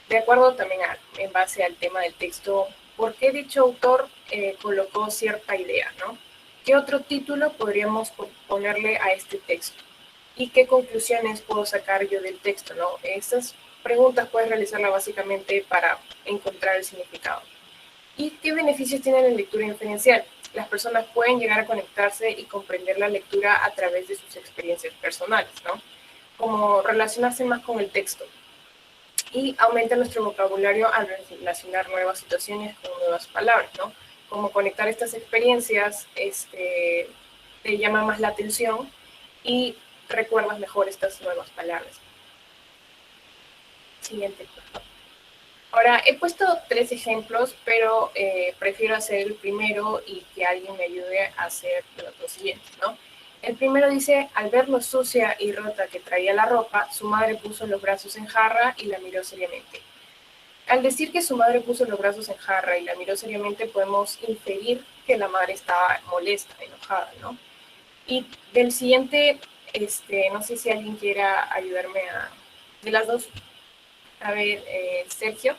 de acuerdo también en base al tema del texto, ¿por qué dicho autor colocó cierta idea, ¿no? ¿Qué otro título podríamos ponerle a este texto? ¿Y qué conclusiones puedo sacar yo del texto, ¿no? Estas preguntas puedes realizarlas básicamente para encontrar el significado. ¿Y qué beneficios tiene la lectura inferencial? Las personas pueden llegar a conectarse y comprender la lectura a través de sus experiencias personales, ¿no? Como relacionarse más con el texto. Y aumenta nuestro vocabulario al relacionar nuevas situaciones con nuevas palabras, ¿no? Como conectar estas experiencias te llama más la atención y recuerdas mejor estas nuevas palabras. Siguiente, por favor. Ahora, he puesto 3 ejemplos, pero prefiero hacer el primero y que alguien me ayude a hacer los siguientes, ¿no? El primero dice, al ver lo sucia y rota que traía la ropa, su madre puso los brazos en jarra y la miró seriamente. Al decir que su madre puso los brazos en jarra y la miró seriamente, podemos inferir que la madre estaba molesta, enojada, ¿no? Y del siguiente, no sé si alguien quiera ayudarme de las dos. A ver, Sergio.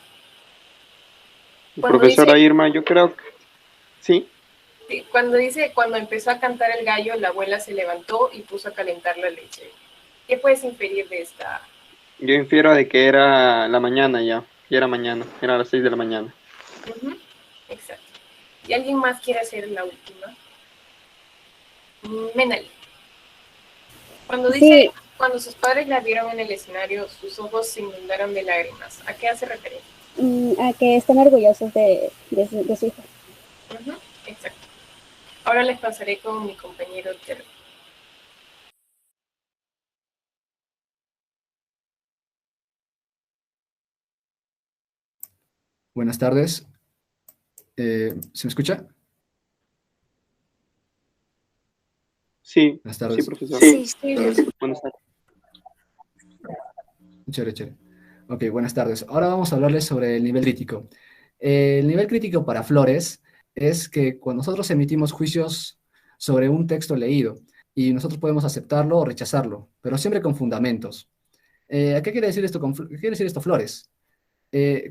Profesora Irma, yo creo que sí. Cuando empezó a cantar el gallo, la abuela se levantó y puso a calentar la leche. ¿Qué puedes inferir de esta? Yo infiero de que era la mañana ya era mañana, era a las 6 de la mañana. Exacto. ¿Y alguien más quiere hacer la última? Menali. Cuando dice, cuando sus padres la vieron en el escenario, sus ojos se inundaron de lágrimas. ¿A qué hace referencia? A que están orgullosos de su hijo. Exacto. Ahora les pasaré con mi compañero Terry. Buenas tardes. ¿Se me escucha? Sí. Buenas tardes. Sí, profesor. Sí. Buenas tardes. Chévere. Ok, buenas tardes. Ahora vamos a hablarles sobre el nivel crítico. El nivel crítico para Flores es que cuando nosotros emitimos juicios sobre un texto leído y nosotros podemos aceptarlo o rechazarlo, pero siempre con fundamentos. ¿Qué quiere decir esto, qué quiere decir esto, Flores?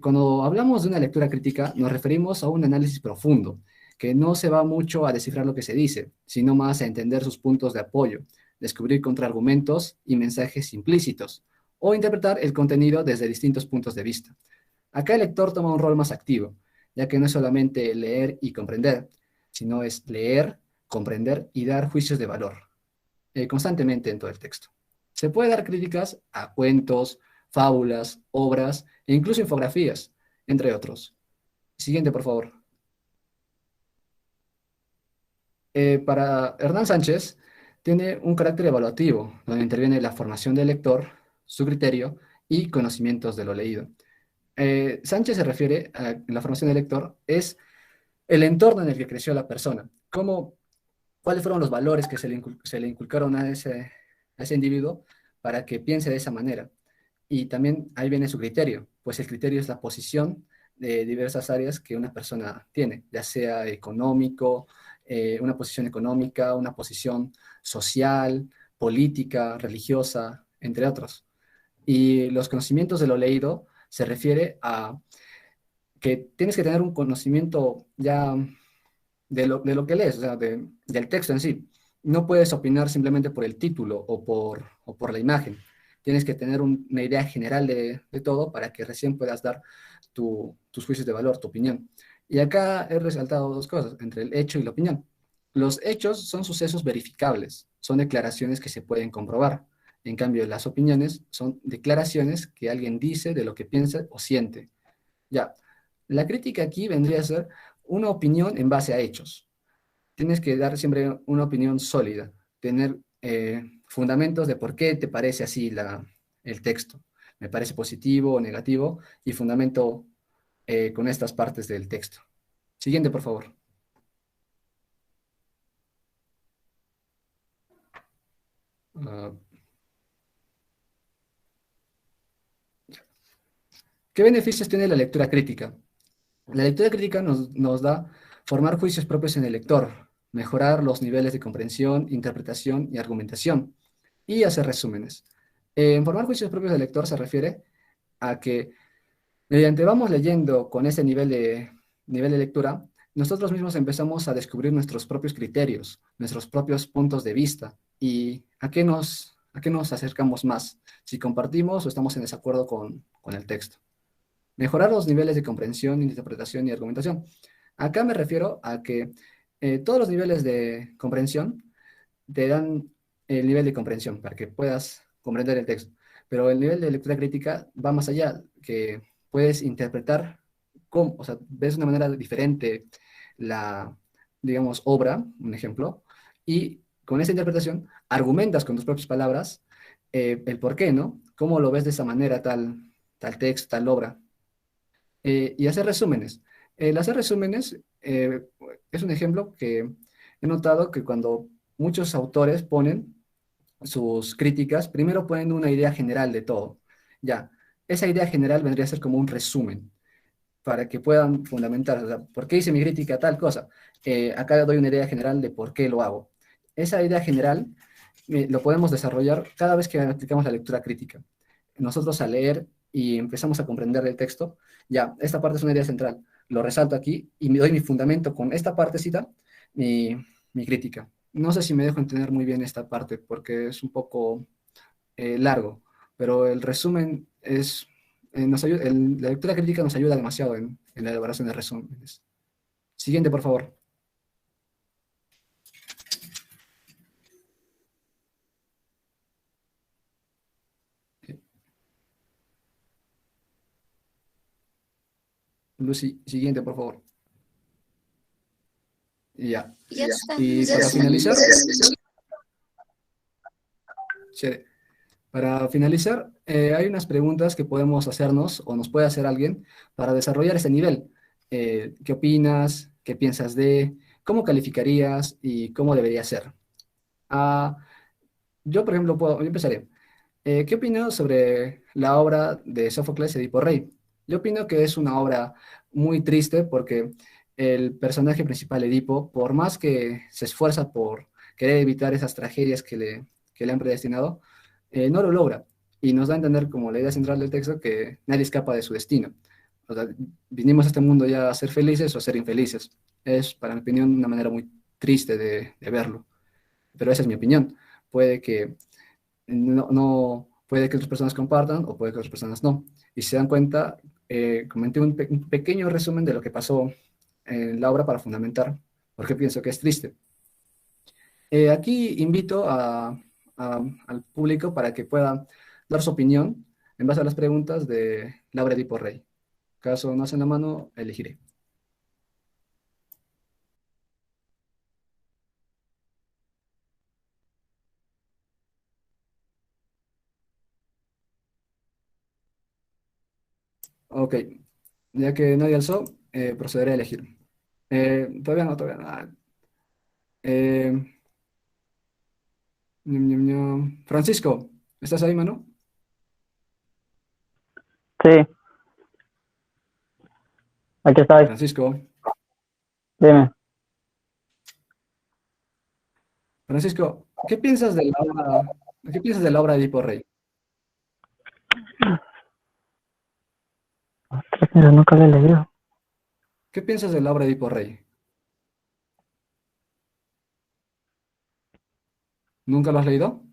Cuando hablamos de una lectura crítica, nos referimos a un análisis profundo, que no se va mucho a descifrar lo que se dice, sino más a entender sus puntos de apoyo, descubrir contraargumentos y mensajes implícitos, o interpretar el contenido desde distintos puntos de vista. Acá el lector toma un rol más activo, ya que no es solamente leer y comprender, sino es leer, comprender y dar juicios de valor, constantemente en todo el texto. Se puede dar críticas a cuentos, fábulas, obras e incluso infografías, entre otros. Siguiente, por favor. Para Hernán Sánchez, tiene un carácter evaluativo, donde interviene la formación del lector, su criterio y conocimientos de lo leído. Sánchez se refiere a la formación del lector, es el entorno en el que creció la persona, cuáles fueron los valores que se le inculcaron a ese individuo para que piense de esa manera. Y también ahí viene su criterio, pues el criterio es la posición de diversas áreas que una persona tiene, ya sea económico, una posición económica, una posición social, política, religiosa, entre otros. Y los conocimientos de lo leído se refiere a que tienes que tener un conocimiento ya de lo que lees, o sea, del texto en sí. No puedes opinar simplemente por el título o por la imagen. Tienes que tener una idea general de todo para que recién puedas dar tus juicios de valor, tu opinión. Y acá he resaltado dos cosas, entre el hecho y la opinión. Los hechos son sucesos verificables, son declaraciones que se pueden comprobar. En cambio, las opiniones son declaraciones que alguien dice de lo que piensa o siente. Ya, la crítica aquí vendría a ser una opinión en base a hechos. Tienes que dar siempre una opinión sólida, tener fundamentos de por qué te parece así el texto. Me parece positivo o negativo y fundamento con estas partes del texto. Siguiente, por favor. ¿Qué beneficios tiene la lectura crítica? La lectura crítica nos da formar juicios propios en el lector, mejorar los niveles de comprensión, interpretación y argumentación, y hacer resúmenes. Formar juicios propios del lector se refiere a que mediante vamos leyendo con ese nivel de lectura, nosotros mismos empezamos a descubrir nuestros propios criterios, nuestros propios puntos de vista, y a qué nos acercamos más, si compartimos o estamos en desacuerdo con el texto. Mejorar los niveles de comprensión, interpretación y argumentación. Acá me refiero a que todos los niveles de comprensión te dan el nivel de comprensión para que puedas comprender el texto. Pero el nivel de lectura crítica va más allá, que puedes interpretar o sea, ves de una manera diferente la, digamos, obra, un ejemplo, y con esa interpretación argumentas con tus propias palabras el por qué, ¿no? ¿Cómo lo ves de esa manera tal texto, tal obra? Y hacer resúmenes. El hacer resúmenes es un ejemplo que he notado que cuando muchos autores ponen sus críticas, primero ponen una idea general de todo. Ya, esa idea general vendría a ser como un resumen. para que puedan fundamentar, o sea, ¿por qué hice mi crítica a tal cosa? Acá doy una idea general de por qué lo hago. Esa idea general lo podemos desarrollar cada vez que aplicamos la lectura crítica. Nosotros al leer y empezamos a comprender el texto, ya, esta parte es una idea central, lo resalto aquí y me doy mi fundamento con esta partecita, mi crítica. No sé si me dejo entender muy bien esta parte porque es un poco largo, pero el resumen es, la lectura crítica nos ayuda demasiado en la elaboración de resúmenes. Siguiente, por favor. Lucy, siguiente, por favor. Ya. Ya está. Y para finalizar, chévere. Para finalizar, hay unas preguntas que podemos hacernos o nos puede hacer alguien para desarrollar ese nivel. ¿Qué opinas? ¿Qué piensas de? ¿Cómo calificarías? ¿Y cómo debería ser? Yo, por ejemplo, yo empezaré. ¿Qué opinas sobre la obra de Sófocles, Edipo Rey? Yo opino que es una obra muy triste porque el personaje principal, Edipo, por más que se esfuerza por querer evitar esas tragedias que le han predestinado, no lo logra. Y nos da a entender, como la idea central del texto, que nadie escapa de su destino. O sea, vinimos a este mundo ya a ser felices o a ser infelices. Es, para mi opinión, una manera muy triste de verlo. Pero esa es mi opinión. Puede que puede que otras personas compartan o puede que otras personas no. Y si se dan cuenta, comenté un pequeño resumen de lo que pasó en la obra para fundamentar por qué pienso que es triste. Aquí invito al público para que pueda dar su opinión en base a las preguntas de Laura Edipo Rey. Caso no hacen la mano, elegiré. Ok, ya que nadie alzó, procederé a elegir. Todavía no, todavía no. Francisco, ¿estás ahí, mano? Sí, aquí estoy. Francisco, Dime. Francisco, ¿qué piensas de la obra de Edipo Rey? Yo nunca lo he leído. ¿Qué piensas de la obra de Edipo Rey? ¿Nunca lo has leído?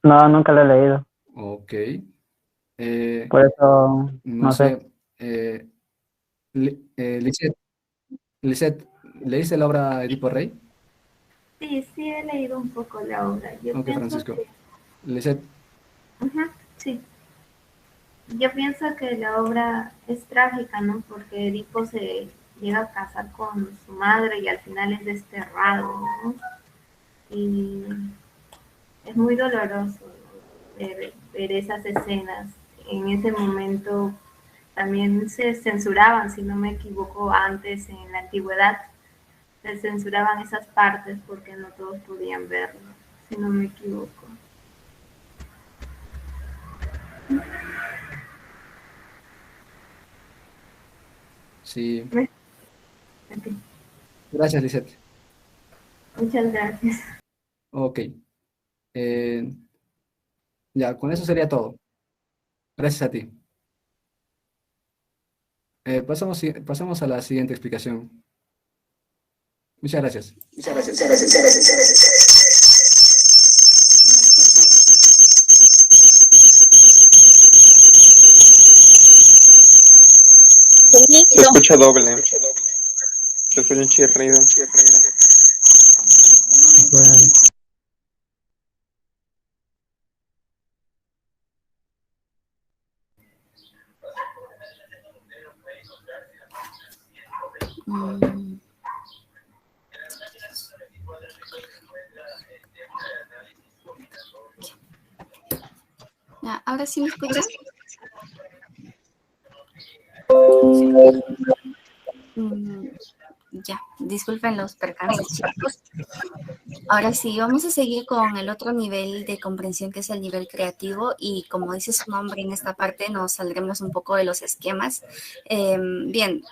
No, nunca lo he leído. Ok. Por eso, No no sé. sé. Lisette, ¿leíste la obra de Edipo Rey? Sí, sí he leído un poco la obra. Yo Ok, pienso Francisco. que, Lisette, sí. Yo pienso que la obra es trágica, ¿no? Porque Edipo se llega a casar con su madre y al final es desterrado, ¿no? Y es muy doloroso, ¿no? ver esas escenas. En ese momento también se censuraban, si no me equivoco, antes en la antigüedad. Se censuraban esas partes porque no todos podían verlo, si no me equivoco. sí. Okay. Gracias, Lisette. Muchas gracias. Ok. Ya, con eso sería todo. Gracias a ti. Pasamos a la siguiente explicación. Muchas gracias. Se escucha doble. Se escucha un chirrido. Ya, ¿ahora sí me escuchas? Ya, disculpen los percances, chicos. Ahora sí, vamos a seguir con el otro nivel de comprensión, que es el nivel creativo, y como dice su nombre en esta parte, nos saldremos un poco de los esquemas. Bien,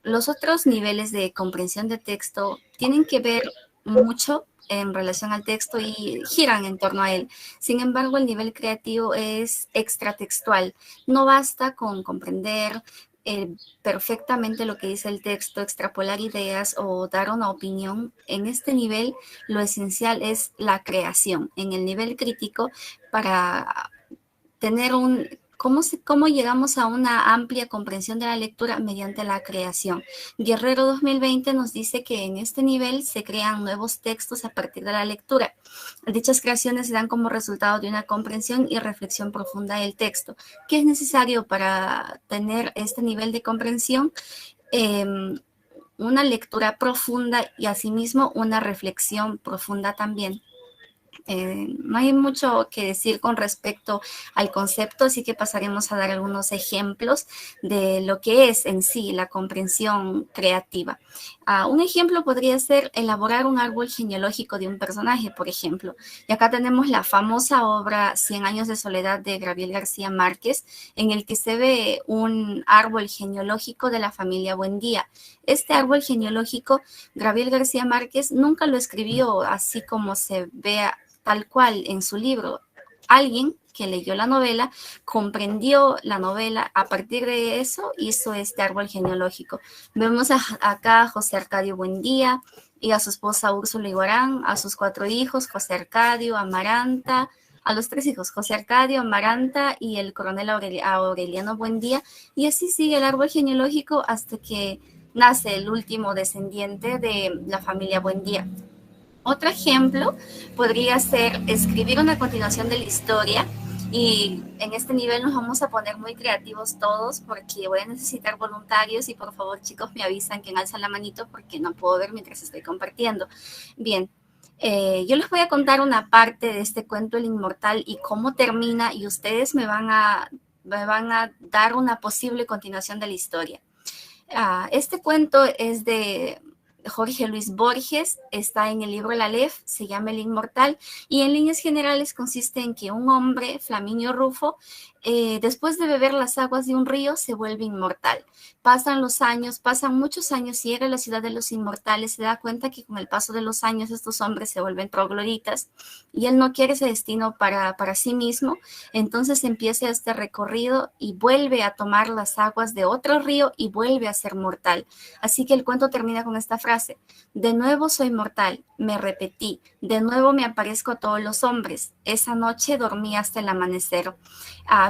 los otros niveles de comprensión de texto tienen que ver mucho en relación al texto y giran en torno a él. Sin embargo, el nivel creativo es extratextual. No basta con comprender perfectamente lo que dice el texto, extrapolar ideas o dar una opinión. En este nivel, lo esencial es la creación. En el nivel crítico, para tener ¿Cómo llegamos a una amplia comprensión de la lectura? Mediante la creación. Guerrero 2020 nos dice que en este nivel se crean nuevos textos a partir de la lectura. Dichas creaciones se dan como resultado de una comprensión y reflexión profunda del texto. ¿Qué es necesario para tener este nivel de comprensión? Una lectura profunda y asimismo una reflexión profunda también. No hay mucho que decir con respecto al concepto, así que pasaremos a dar algunos ejemplos de lo que es en sí la comprensión creativa. Un ejemplo podría ser elaborar un árbol genealógico de un personaje, por ejemplo. Y acá tenemos la famosa obra 100 años de soledad de Gabriel García Márquez, en el que se ve un árbol genealógico de la familia Buendía. Este árbol genealógico, Gabriel García Márquez nunca lo escribió así como se ve tal cual en su libro. Alguien que leyó la novela, comprendió la novela, a partir de eso hizo este árbol genealógico. Vemos acá a José Arcadio Buendía y a su esposa Úrsula Iguarán, a sus 4 hijos, José Arcadio, Amaranta, a los 3 hijos, José Arcadio, Amaranta y el coronel Aureliano Buendía, y así sigue el árbol genealógico hasta que nace el último descendiente de la familia Buendía. Otro ejemplo podría ser escribir una continuación de la historia, y en este nivel nos vamos a poner muy creativos todos porque voy a necesitar voluntarios y por favor chicos me avisan quién alza la manito porque no puedo ver mientras estoy compartiendo. Bien, yo les voy a contar una parte de este cuento El Inmortal y cómo termina, y ustedes me van a dar una posible continuación de la historia. Este cuento es de Jorge Luis Borges, está en el libro El Aleph, se llama El Inmortal, y en líneas generales consiste en que un hombre, Flaminio Rufo, después de beber las aguas de un río, se vuelve inmortal. Pasan los años, pasan muchos años, y llega a la ciudad de los inmortales, se da cuenta que con el paso de los años estos hombres se vuelven trogloditas, y él no quiere ese destino para sí mismo. Entonces empieza este recorrido y vuelve a tomar las aguas de otro río y vuelve a ser mortal. Así que el cuento termina con esta frase: de nuevo soy mortal, me repetí, de nuevo me aparezco a todos los hombres, esa noche dormí hasta el amanecer.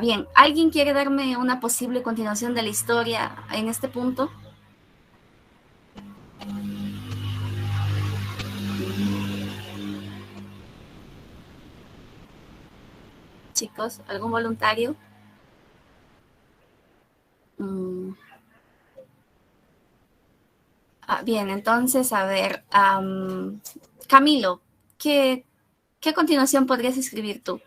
Bien, ¿alguien quiere darme una posible continuación de la historia en este punto? Chicos, ¿algún voluntario? Bien, entonces, a ver, Camilo, ¿qué continuación podrías escribir tú?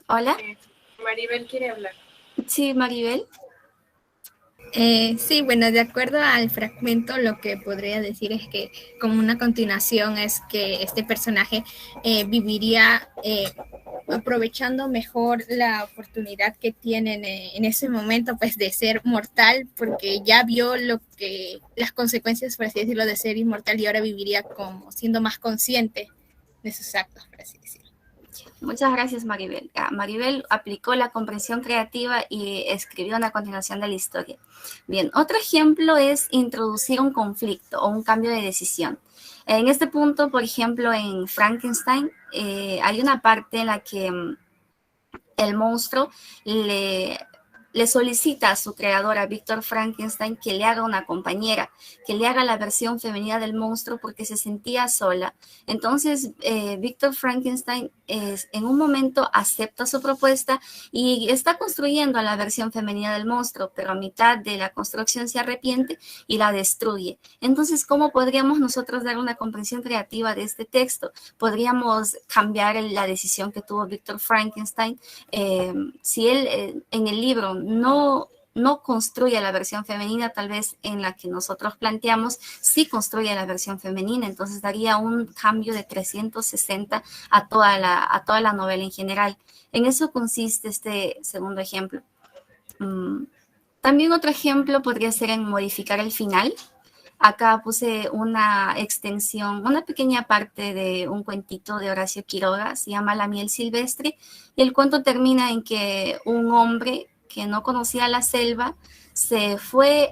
Hola. Maribel quiere hablar. Sí, Maribel. Sí, bueno, de acuerdo al fragmento, lo que podría decir es que como una continuación es que este personaje viviría aprovechando mejor la oportunidad que tiene en ese momento, pues, de ser mortal, porque ya vio las consecuencias, por así decirlo, de ser inmortal, y ahora viviría como siendo más consciente de sus actos, por así decirlo. Muchas gracias, Maribel. Maribel aplicó la comprensión creativa y escribió una continuación de la historia. Bien, otro ejemplo es introducir un conflicto o un cambio de decisión. En este punto, por ejemplo, en Frankenstein, hay una parte en la que el monstruo le le solicita a su creador, a Víctor Frankenstein, que le haga una compañera, que le haga la versión femenina del monstruo porque se sentía sola. Entonces, Víctor Frankenstein en un momento acepta su propuesta y está construyendo a la versión femenina del monstruo, pero a mitad de la construcción se arrepiente y la destruye. Entonces, ¿cómo podríamos nosotros dar una comprensión creativa de este texto? Podríamos cambiar la decisión que tuvo Víctor Frankenstein. Si él en el libro no construye la versión femenina, tal vez en la que nosotros planteamos, sí construye la versión femenina, entonces daría un cambio de 360 a toda la novela en general. En eso consiste este segundo ejemplo. También otro ejemplo podría ser en modificar el final. Acá puse una extensión, una pequeña parte de un cuentito de Horacio Quiroga, se llama La miel silvestre, y el cuento termina en que un hombre que no conocía la selva se fue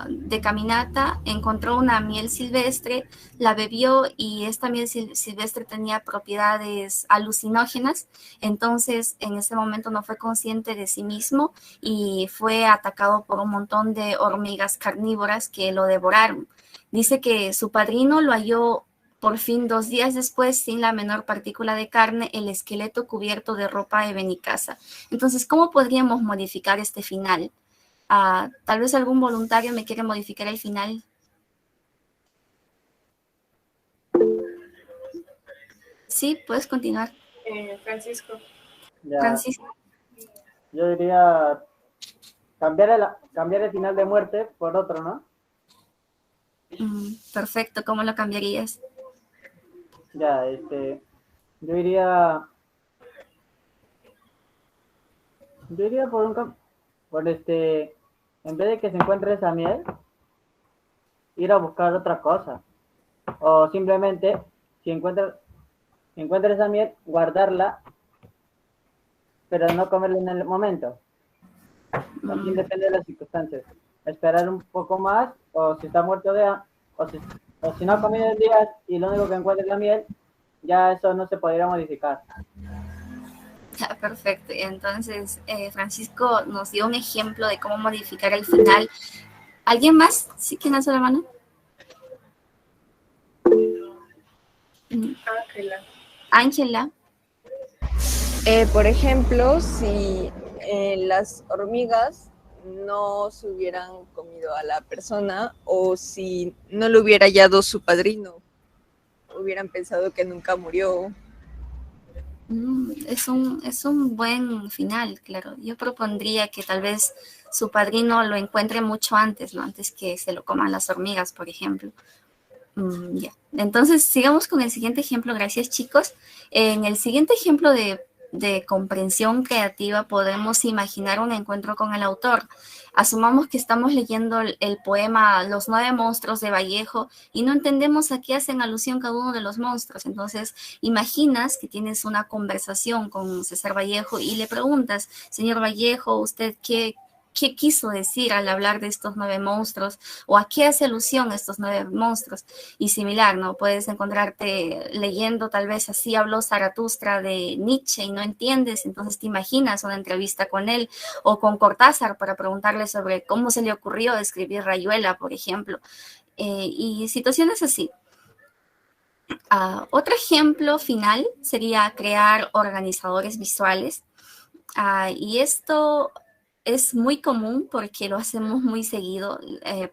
de caminata, encontró una miel silvestre, la bebió y esta miel silvestre tenía propiedades alucinógenas. Entonces en ese momento no fue consciente de sí mismo y fue atacado por un montón de hormigas carnívoras que lo devoraron. Dice que su padrino lo halló por fin 2 días después, sin la menor partícula de carne, el esqueleto cubierto de ropa de Benicasa. Entonces, ¿cómo podríamos modificar este final? Tal vez algún voluntario me quiere modificar el final. Sí, puedes continuar. Francisco. Ya. Francisco. Yo diría cambiar el final de muerte por otro, ¿no? Perfecto, ¿cómo lo cambiarías? Ya, yo iría en vez de que se encuentre esa miel, ir a buscar otra cosa. O simplemente, si encuentra esa miel, guardarla, pero no comerla en el momento. También depende de las circunstancias. Esperar un poco más, o si está muerto o si no ha comido el día y lo único que encuentra es la miel, ya eso no se podría modificar. Ya, perfecto. Entonces, Francisco nos dio un ejemplo de cómo modificar el final. ¿Alguien más? ¿Sí? ¿Quién hace la mano? Ángela. Por ejemplo, si las hormigas no se hubieran comido a la persona o si no lo hubiera hallado su padrino, hubieran pensado que nunca murió. Es un buen final, claro. Yo propondría que tal vez su padrino lo encuentre mucho antes, ¿no? Antes que se lo coman las hormigas, por ejemplo. Ya. Entonces, sigamos con el siguiente ejemplo. Gracias, chicos. En el siguiente ejemplo de comprensión creativa podemos imaginar un encuentro con el autor. Asumamos que estamos leyendo el poema Los 9 monstruos de Vallejo y no entendemos a qué hacen alusión cada uno de los monstruos. Entonces, imaginas que tienes una conversación con César Vallejo y le preguntas, señor Vallejo, ¿usted qué quiso decir al hablar de estos 9 monstruos? ¿O a qué hace alusión estos 9 monstruos? Y similar, ¿no? Puedes encontrarte leyendo tal vez Así habló Zaratustra de Nietzsche y no entiendes, entonces te imaginas una entrevista con él o con Cortázar para preguntarle sobre cómo se le ocurrió escribir Rayuela, por ejemplo. Y situaciones así. Otro ejemplo final sería crear organizadores visuales. Y esto es muy común porque lo hacemos muy seguido.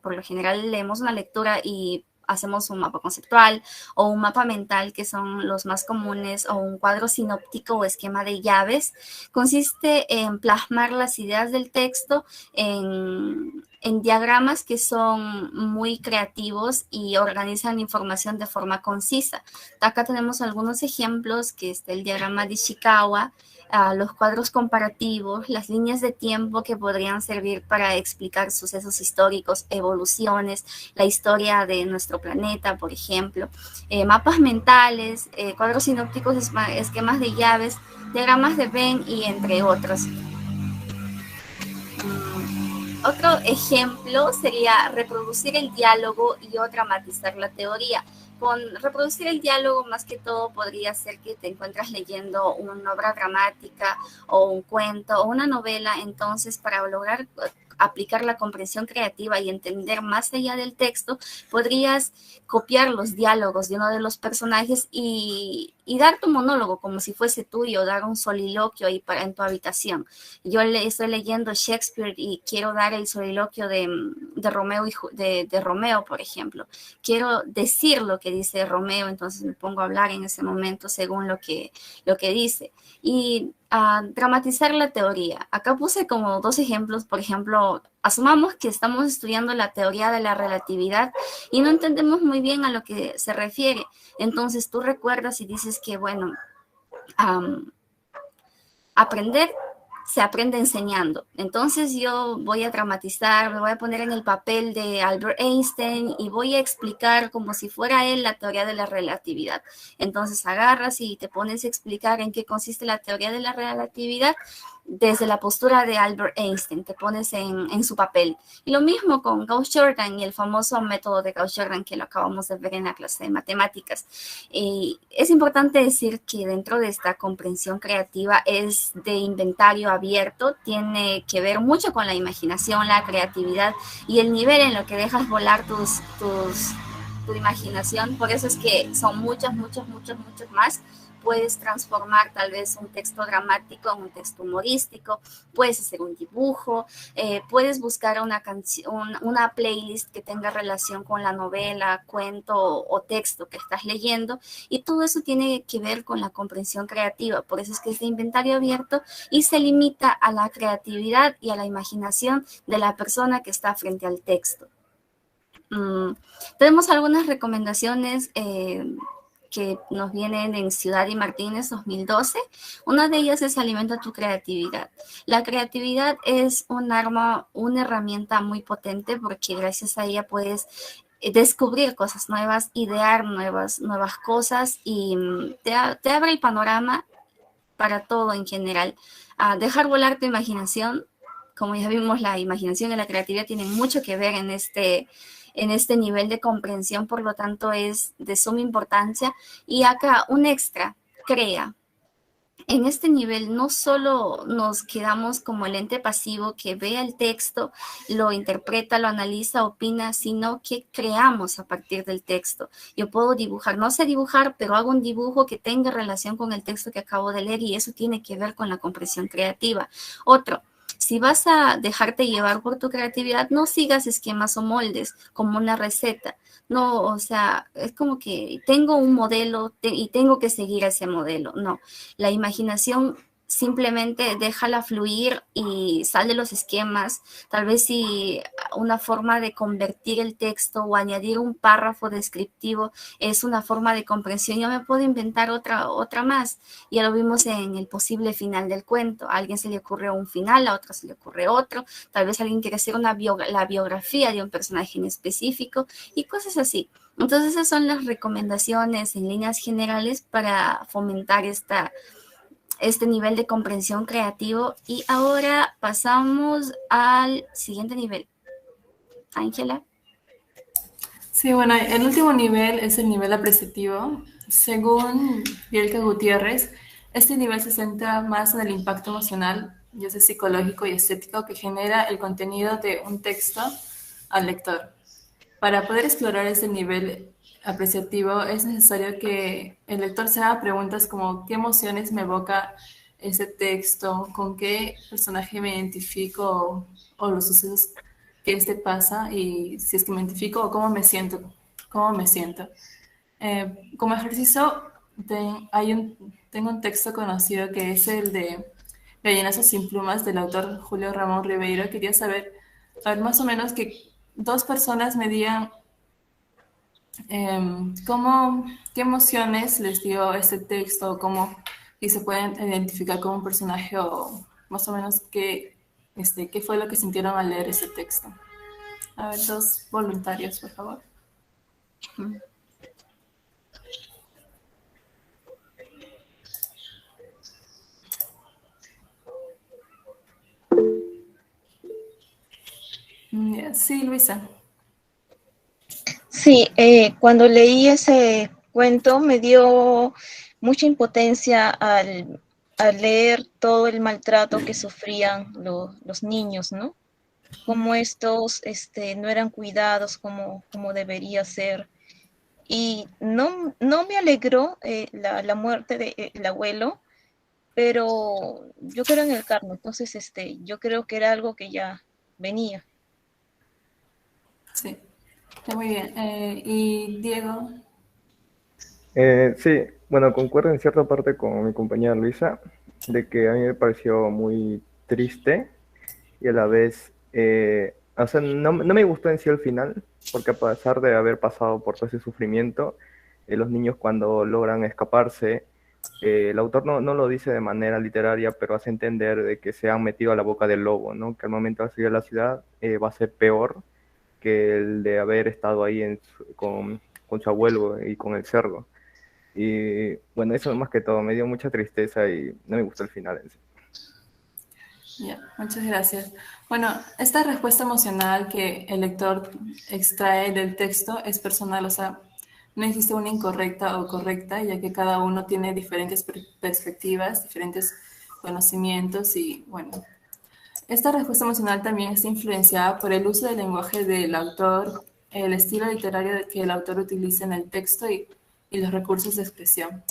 Por lo general leemos una lectura y hacemos un mapa conceptual o un mapa mental, que son los más comunes, o un cuadro sinóptico o esquema de llaves. Consiste en plasmar las ideas del texto en diagramas que son muy creativos y organizan la información de forma concisa. Acá tenemos algunos ejemplos, que es el diagrama de Ishikawa, los cuadros comparativos, las líneas de tiempo que podrían servir para explicar sucesos históricos, evoluciones, la historia de nuestro planeta, por ejemplo, mapas mentales, cuadros sinópticos, esquemas de llaves, diagramas de Venn y entre otros. Otro ejemplo sería reproducir el diálogo y o dramatizar la teoría. reproducir el diálogo más que todo podría ser que te encuentras leyendo una obra dramática o un cuento o una novela, entonces para lograr aplicar la comprensión creativa y entender más allá del texto, podrías copiar los diálogos de uno de los personajes y dar tu monólogo como si fuese tuyo, dar un soliloquio ahí en tu habitación. Yo estoy leyendo Shakespeare y quiero dar el soliloquio de Romeo, de Romeo, por ejemplo. Quiero decir lo que dice Romeo, entonces me pongo a hablar en ese momento según lo que dice. Y dramatizar la teoría. Acá puse como 2 ejemplos. Por ejemplo, asumamos que estamos estudiando la teoría de la relatividad y no entendemos muy bien a lo que se refiere. Entonces tú recuerdas y dices que, bueno, aprender se aprende enseñando. Entonces yo voy a dramatizar, me voy a poner en el papel de Albert Einstein y voy a explicar como si fuera él la teoría de la relatividad. Entonces agarras y te pones a explicar en qué consiste la teoría de la relatividad desde la postura de Albert Einstein, te pones en su papel. Y lo mismo con Gauss-Jordan y el famoso método de Gauss-Jordan que lo acabamos de ver en la clase de matemáticas. Es importante decir que dentro de esta comprensión creativa es de inventario abierto, tiene que ver mucho con la imaginación, la creatividad y el nivel en lo que dejas volar tu imaginación. Por eso es que son muchos más. Puedes transformar tal vez un texto dramático en un texto humorístico, puedes hacer un dibujo, puedes buscar una playlist que tenga relación con la novela, cuento o texto que estás leyendo, y todo eso tiene que ver con la comprensión creativa. Por eso es que es de inventario abierto y se limita a la creatividad y a la imaginación de la persona que está frente al texto. Tenemos algunas recomendaciones que nos vienen en Ciudad y Martínez 2012. Una de ellas es Alimenta tu creatividad. La creatividad es un arma, una herramienta muy potente porque gracias a ella puedes descubrir cosas nuevas, idear nuevas cosas y te abre el panorama para todo en general. Dejar volar tu imaginación. Como ya vimos, la imaginación y la creatividad tienen mucho que ver en este nivel de comprensión, por lo tanto es de suma importancia. Y acá un extra, crea. En este nivel no solo nos quedamos como el ente pasivo que ve el texto, lo interpreta, lo analiza, opina, sino que creamos a partir del texto. Yo puedo dibujar, no sé dibujar, pero hago un dibujo que tenga relación con el texto que acabo de leer y eso tiene que ver con la comprensión creativa. Otro, si vas a dejarte llevar por tu creatividad, no sigas esquemas o moldes como una receta. No, o sea, es como que tengo un modelo y tengo que seguir ese modelo. No, la imaginación simplemente déjala fluir y sal de los esquemas. Tal vez si una forma de convertir el texto o añadir un párrafo descriptivo es una forma de comprensión, yo me puedo inventar otra más. Ya lo vimos en el posible final del cuento. A alguien se le ocurre un final, a otro se le ocurre otro. Tal vez alguien quiere hacer la biografía de un personaje en específico y cosas así. Entonces esas son las recomendaciones en líneas generales para fomentar este nivel de comprensión creativo. Y ahora pasamos al siguiente nivel. Ángela. Sí, bueno, el último nivel es el nivel apreciativo. Según Bielka Gutiérrez, este nivel se centra más en el impacto emocional, ya sea psicológico y estético, que genera el contenido de un texto al lector. Para poder explorar este nivel apreciativo es necesario que el lector se haga preguntas como ¿qué emociones me evoca ese texto? ¿Con qué personaje me identifico o los sucesos que pasa? Y si es que me identifico o cómo me siento. Como ejercicio tengo un texto conocido que es el de Gallinazos sin plumas del autor Julio Ramón Ribeiro. Quería saber, más o menos que 2 personas me digan qué emociones les dio este texto, y se pueden identificar como un personaje o más o menos qué fue lo que sintieron al leer ese texto. A ver, 2 voluntarios, por favor. Sí, Luisa. Sí, cuando leí ese cuento me dio mucha impotencia al leer todo el maltrato que sufrían los niños, ¿no? Como estos no eran cuidados como debería ser. Y no me alegró la muerte del abuelo, pero yo creo en el karma, entonces yo creo que era algo que ya venía. Sí, está muy bien. Y Diego, Sí, bueno, concuerdo en cierta parte con mi compañera Luisa, de que a mí me pareció muy triste y a la vez, o sea, no me gustó en sí el final, porque a pesar de haber pasado por todo ese sufrimiento, los niños cuando logran escaparse, el autor no lo dice de manera literaria, pero hace entender de que se han metido a la boca del lobo, ¿no? Que al momento de salir a la ciudad va a ser peor que el de haber estado ahí con su abuelo y con el cerdo. Y bueno, eso más que todo, me dio mucha tristeza y no me gustó el final en sí. ya, muchas gracias. Bueno, esta respuesta emocional que el lector extrae del texto es personal, o sea, no existe una incorrecta o correcta, ya que cada uno tiene diferentes perspectivas, diferentes conocimientos y bueno. Esta respuesta emocional también está influenciada por el uso del lenguaje del autor, el estilo literario que el autor utiliza en el texto y los recursos de expresión.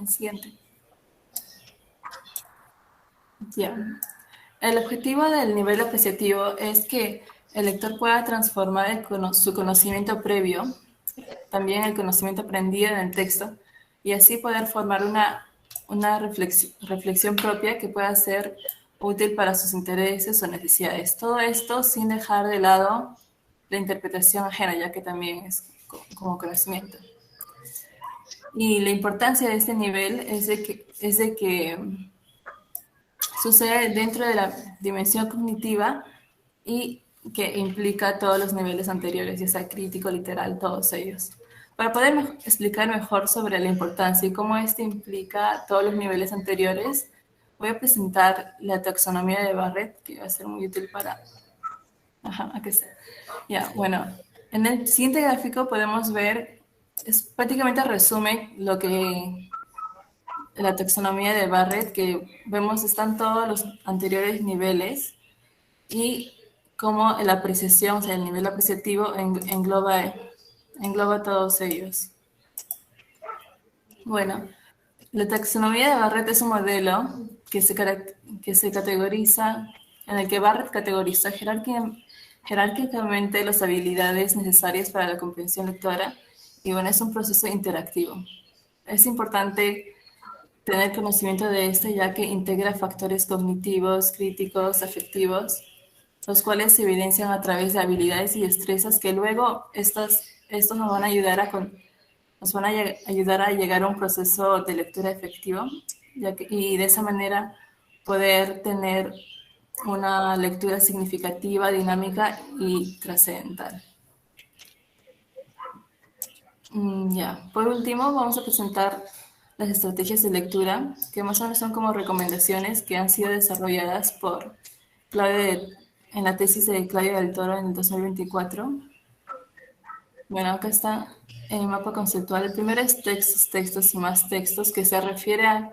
Siguiente. Ya. El objetivo del nivel apreciativo es que el lector pueda transformar su conocimiento previo, también el conocimiento aprendido en el texto, y así poder formar una reflexión propia que pueda ser útil para sus intereses o necesidades. Todo esto sin dejar de lado la interpretación ajena, ya que también es como conocimiento. Y la importancia de este nivel es de que sucede dentro de la dimensión cognitiva y que implica todos los niveles anteriores, ya sea crítico, literal, todos ellos. Para poder explicar mejor sobre la importancia y cómo este implica todos los niveles anteriores, voy a presentar la taxonomía de Barrett, que va a ser muy útil para... Ajá, aquí está. Ya, bueno, en el siguiente gráfico podemos ver, prácticamente resume lo que la taxonomía de Barrett, que vemos están todos los anteriores niveles y cómo la apreciación, o sea, el nivel apreciativo engloba todos ellos. Bueno, la taxonomía de Barrett es un modelo que se categoriza, en el que Barrett categoriza jerárquicamente las habilidades necesarias para la comprensión lectora y bueno, es un proceso interactivo. Es importante tener conocimiento de este ya que integra factores cognitivos, críticos, afectivos, los cuales se evidencian a través de habilidades y destrezas que luego estos nos van a ayudar a llegar a un proceso de lectura efectivo y de esa manera poder tener una lectura significativa, dinámica y trascendental. Ya, por último vamos a presentar las estrategias de lectura, que más o menos son como recomendaciones que han sido desarrolladas por en la tesis de Claudia del Toro en el 2024. Bueno, acá está el mapa conceptual. El primero es textos y más textos, que se refiere a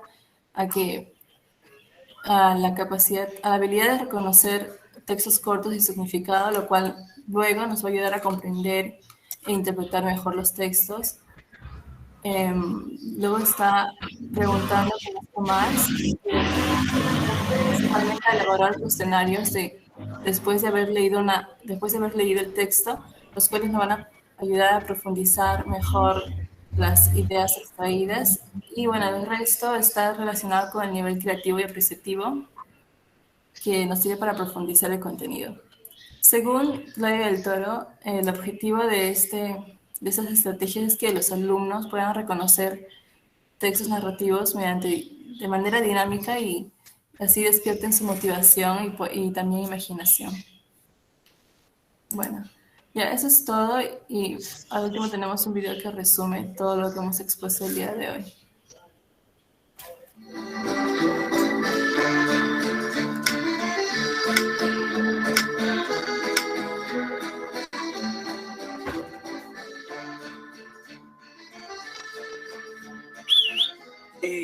la capacidad, a la habilidad de reconocer textos cortos y significado, lo cual luego nos va a ayudar a comprender e interpretar mejor los textos. Luego está preguntando más, principalmente a elaborar cuestionarios después de haber leído el texto, los cuales nos van a ayudar a profundizar mejor las ideas extraídas. Y bueno, el resto está relacionado con el nivel creativo y apreciativo, que nos sirve para profundizar el contenido. Según Claudia del Toro, el objetivo de esas estrategias es que los alumnos puedan reconocer textos narrativos de manera dinámica y así despierten su motivación y también imaginación. Bueno, ya eso es todo y al último tenemos un video que resume todo lo que hemos expuesto el día de hoy.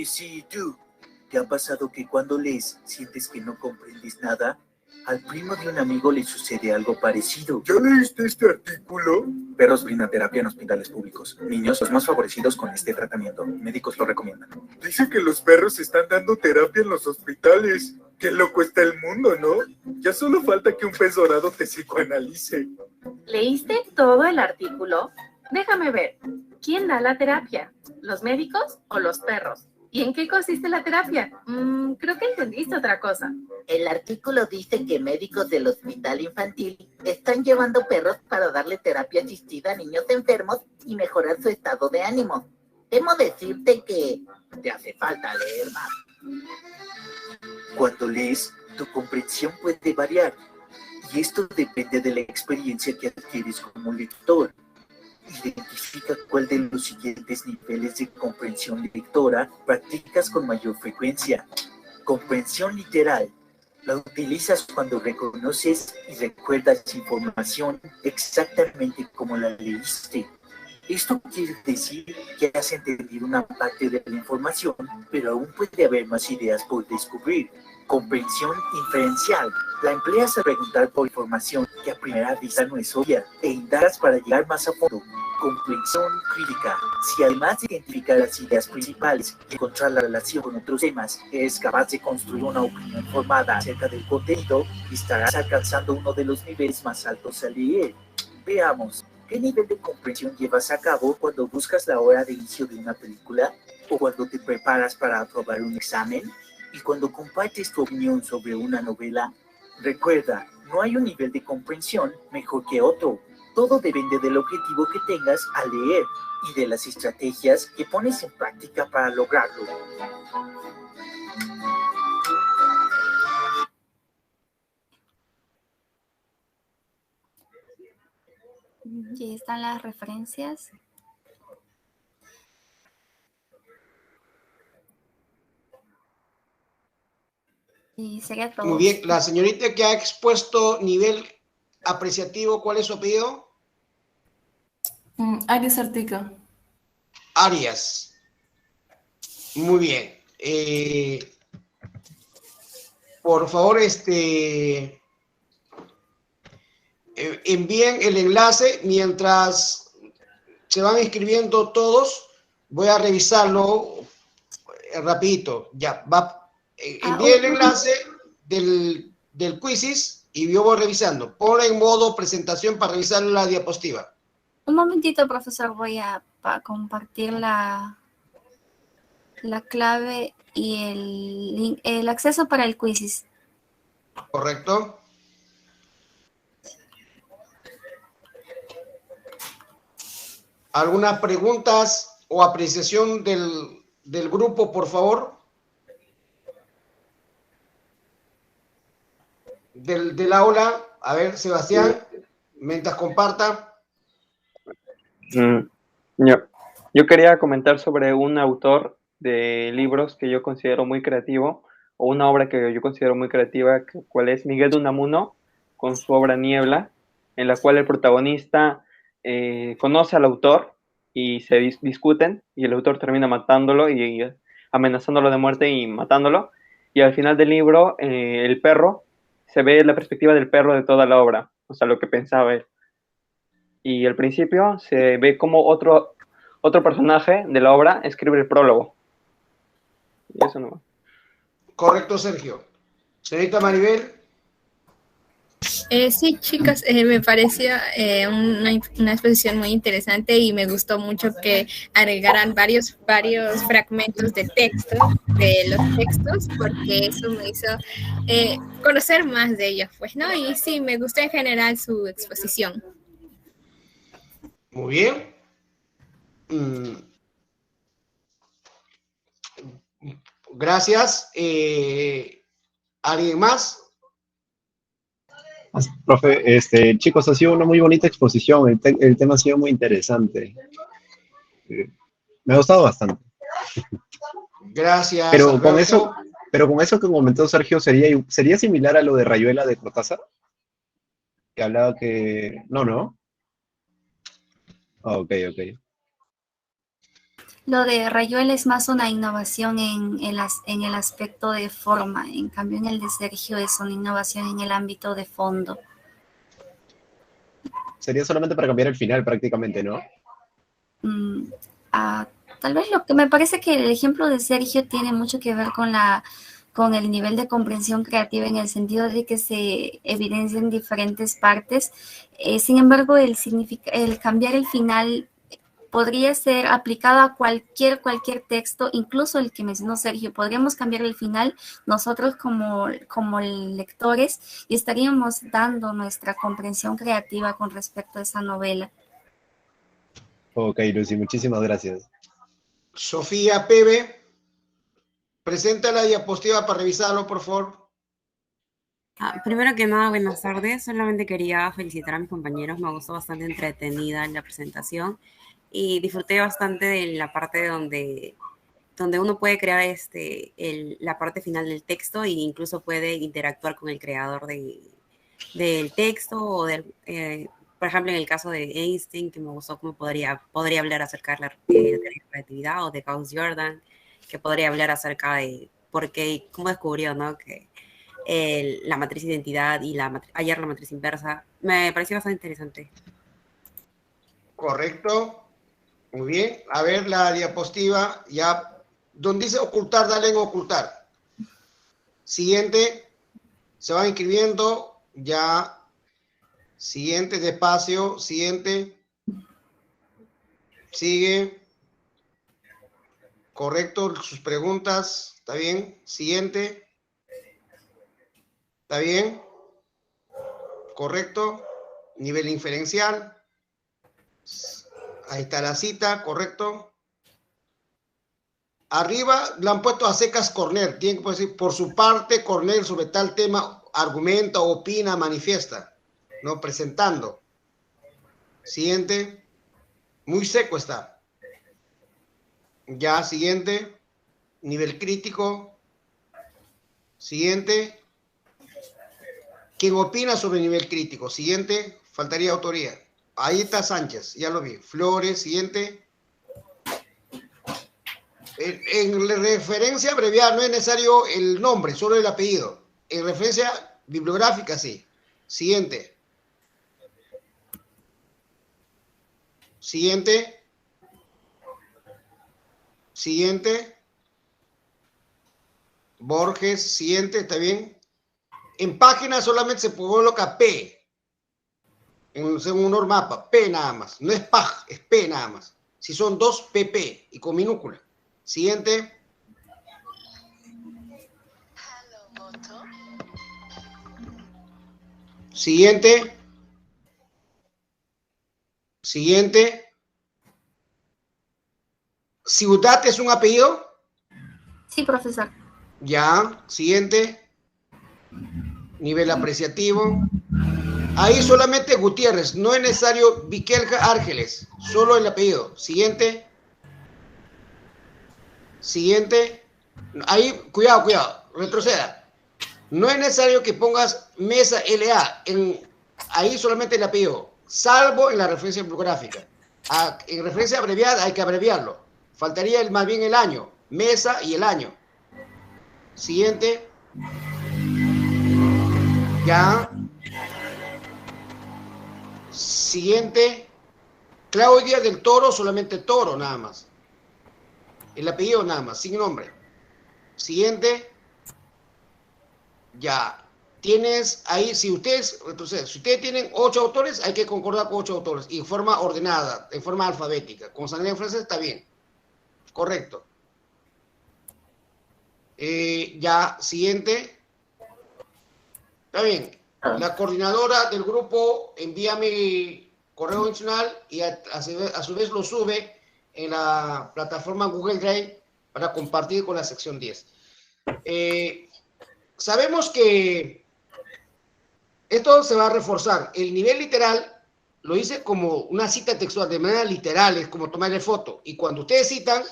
Sí, tú. ¿Te ha pasado que cuando lees sientes que no comprendes nada? Al primo de un amigo le sucede algo parecido. ¿Ya leíste este artículo? Perros brindan terapia en hospitales públicos. Niños los más favorecidos con este tratamiento. Médicos lo recomiendan. Dice que los perros están dando terapia en los hospitales. Qué loco está el mundo, ¿no? Ya solo falta que un pez dorado te psicoanalice. ¿Leíste todo el artículo? Déjame ver. ¿Quién da la terapia? ¿Los médicos o los perros? ¿Y en qué consiste la terapia? Creo que entendiste otra cosa. El artículo dice que médicos del hospital infantil están llevando perros para darle terapia asistida a niños enfermos y mejorar su estado de ánimo. Temo decirte que te hace falta leer más. Cuando lees, tu comprensión puede variar. Y esto depende de la experiencia que adquieres como lector. Identifica cuál de los siguientes niveles de comprensión lectora practicas con mayor frecuencia. Comprensión literal. La utilizas cuando reconoces y recuerdas información exactamente como la leíste. Esto quiere decir que has entendido una parte de la información, pero aún puede haber más ideas por descubrir. Comprensión inferencial. La empleas a preguntar por información que a primera vista no es obvia e indagas para llegar más a fondo. Comprensión crítica. Si además de identificar las ideas principales y encontrar la relación con otros temas, eres capaz de construir una opinión formada acerca del contenido, estarás alcanzando uno de los niveles más altos a leer. Veamos, ¿qué nivel de comprensión llevas a cabo cuando buscas la hora de inicio de una película? ¿O cuando te preparas para aprobar un examen? ¿Y cuando compartes tu opinión sobre una novela? Recuerda, no hay un nivel de comprensión mejor que otro. Todo depende del objetivo que tengas al leer y de las estrategias que pones en práctica para lograrlo. Y están las referencias. Y sería todo. Muy bien, la señorita que ha expuesto nivel apreciativo, ¿cuál es su apellido? Arias Artica. Arias. Muy bien. Por favor, envíen el enlace mientras se van escribiendo todos. Voy a revisarlo rapidito. Ya, envíen el enlace del quizzes y yo voy revisando. Ponla en modo presentación para revisar la diapositiva. Un momentito, profesor, voy a compartir la clave y el acceso para el quizzes. Correcto. ¿Algunas preguntas o apreciación del grupo, por favor? Del aula. A ver, Sebastián, mientras comparta. Yo quería comentar sobre un autor de libros que yo considero muy creativo, o una obra que yo considero muy creativa, cual es Miguel de Unamuno, con su obra Niebla, en la cual el protagonista conoce al autor y se discuten, y el autor termina matándolo y amenazándolo de muerte y matándolo, y al final del libro el perro, se ve la perspectiva del perro de toda la obra, o sea, lo que pensaba él. Y al principio se ve como otro personaje de la obra escribe el prólogo. Y eso no. Correcto, Sergio. Señorita Maribel. Sí, chicas, me pareció una exposición muy interesante y me gustó mucho que agregaran varios fragmentos de texto, de los textos, porque eso me hizo conocer más de ellos, pues, ¿no? Y sí, me gustó en general su exposición. Muy bien. Gracias. ¿Alguien más? Profe, chicos, ha sido una muy bonita exposición. El tema ha sido muy interesante. Me ha gustado bastante. Gracias. Pero Alberto. con eso que comentó Sergio, ¿sería similar a lo de Rayuela de Cortázar? Que hablaba que... No. Ok. Lo de Rayuela es más una innovación en el aspecto de forma, en cambio en el de Sergio es una innovación en el ámbito de fondo. Sería solamente para cambiar el final prácticamente, ¿no? Tal vez lo que me parece que el ejemplo de Sergio tiene mucho que ver con el nivel de comprensión creativa en el sentido de que se evidencian diferentes partes. Sin embargo, el cambiar el final podría ser aplicado a cualquier texto, incluso el que mencionó Sergio. Podríamos cambiar el final nosotros como lectores y estaríamos dando nuestra comprensión creativa con respecto a esa novela. Ok, Lucy, muchísimas gracias. Sofía Pebe, presenta la diapositiva para revisarlo, por favor. Primero que nada, buenas tardes. Solamente quería felicitar a mis compañeros. Me gustó bastante entretenida la presentación y disfruté bastante de la parte donde uno puede crear la parte final del texto e incluso puede interactuar con el creador del texto o por ejemplo, en el caso de Einstein, que me gustó cómo podría hablar acerca de la creatividad, o de Gauss-Jordan, que podría hablar acerca de por qué y cómo descubrió, ¿no?, que la matriz de identidad y hallar la matriz inversa. Me pareció bastante interesante. Correcto. Muy bien. A ver la diapositiva. Ya, donde dice ocultar, dale en ocultar. Siguiente. Se van inscribiendo. Ya. Siguiente, despacio. Siguiente. Sigue. Correcto. Sus preguntas. ¿Está bien? Siguiente. ¿Está bien? Correcto. Nivel inferencial. Ahí está la cita, correcto. Arriba le han puesto a secas Cornell. Tienen que decir, por su parte, Cornell sobre tal tema argumenta, opina, manifiesta. ¿No? Presentando. Siguiente. Muy seco está. Ya, siguiente. Nivel crítico. Siguiente. ¿Quién opina sobre nivel crítico? Siguiente. Faltaría autoría. Ahí está Sánchez, ya lo vi. Flores, siguiente. En la referencia abreviada no es necesario el nombre, solo el apellido. En referencia bibliográfica, sí. Siguiente. Siguiente. Siguiente. Borges, siguiente, ¿está bien? En página solamente se coloca P. Según un mapa, P nada más. No es PAG, es P nada más. Si son dos, PP y con minúscula. Siguiente. Siguiente. Siguiente. ¿Ciudad es un apellido? Sí, profesor. Ya. Siguiente. Nivel apreciativo. Ahí solamente Gutiérrez, no es necesario Viquelja Árgeles, solo el apellido. Siguiente. Siguiente. Ahí, cuidado, retroceda. No es necesario que pongas Mesa LA, ahí solamente el apellido, salvo en la referencia bibliográfica. En referencia abreviada hay que abreviarlo. Faltaría más bien el año, Mesa y el año. Siguiente. Ya. Siguiente. Claudia del Toro, solamente Toro nada más. El apellido nada más, sin nombre. Siguiente. Ya. Tienes ahí, si ustedes tienen 8 autores, hay que concordar con 8 autores. Y en forma ordenada, en forma alfabética. Con sangre en francés está bien. Correcto. Ya, siguiente. Está bien. La coordinadora del grupo envía mi correo adicional y a su vez lo sube en la plataforma Google Drive para compartir con la sección 10. Sabemos que esto se va a reforzar. El nivel literal lo hice como una cita textual, de manera literal, es como tomarle foto. Y cuando ustedes citan,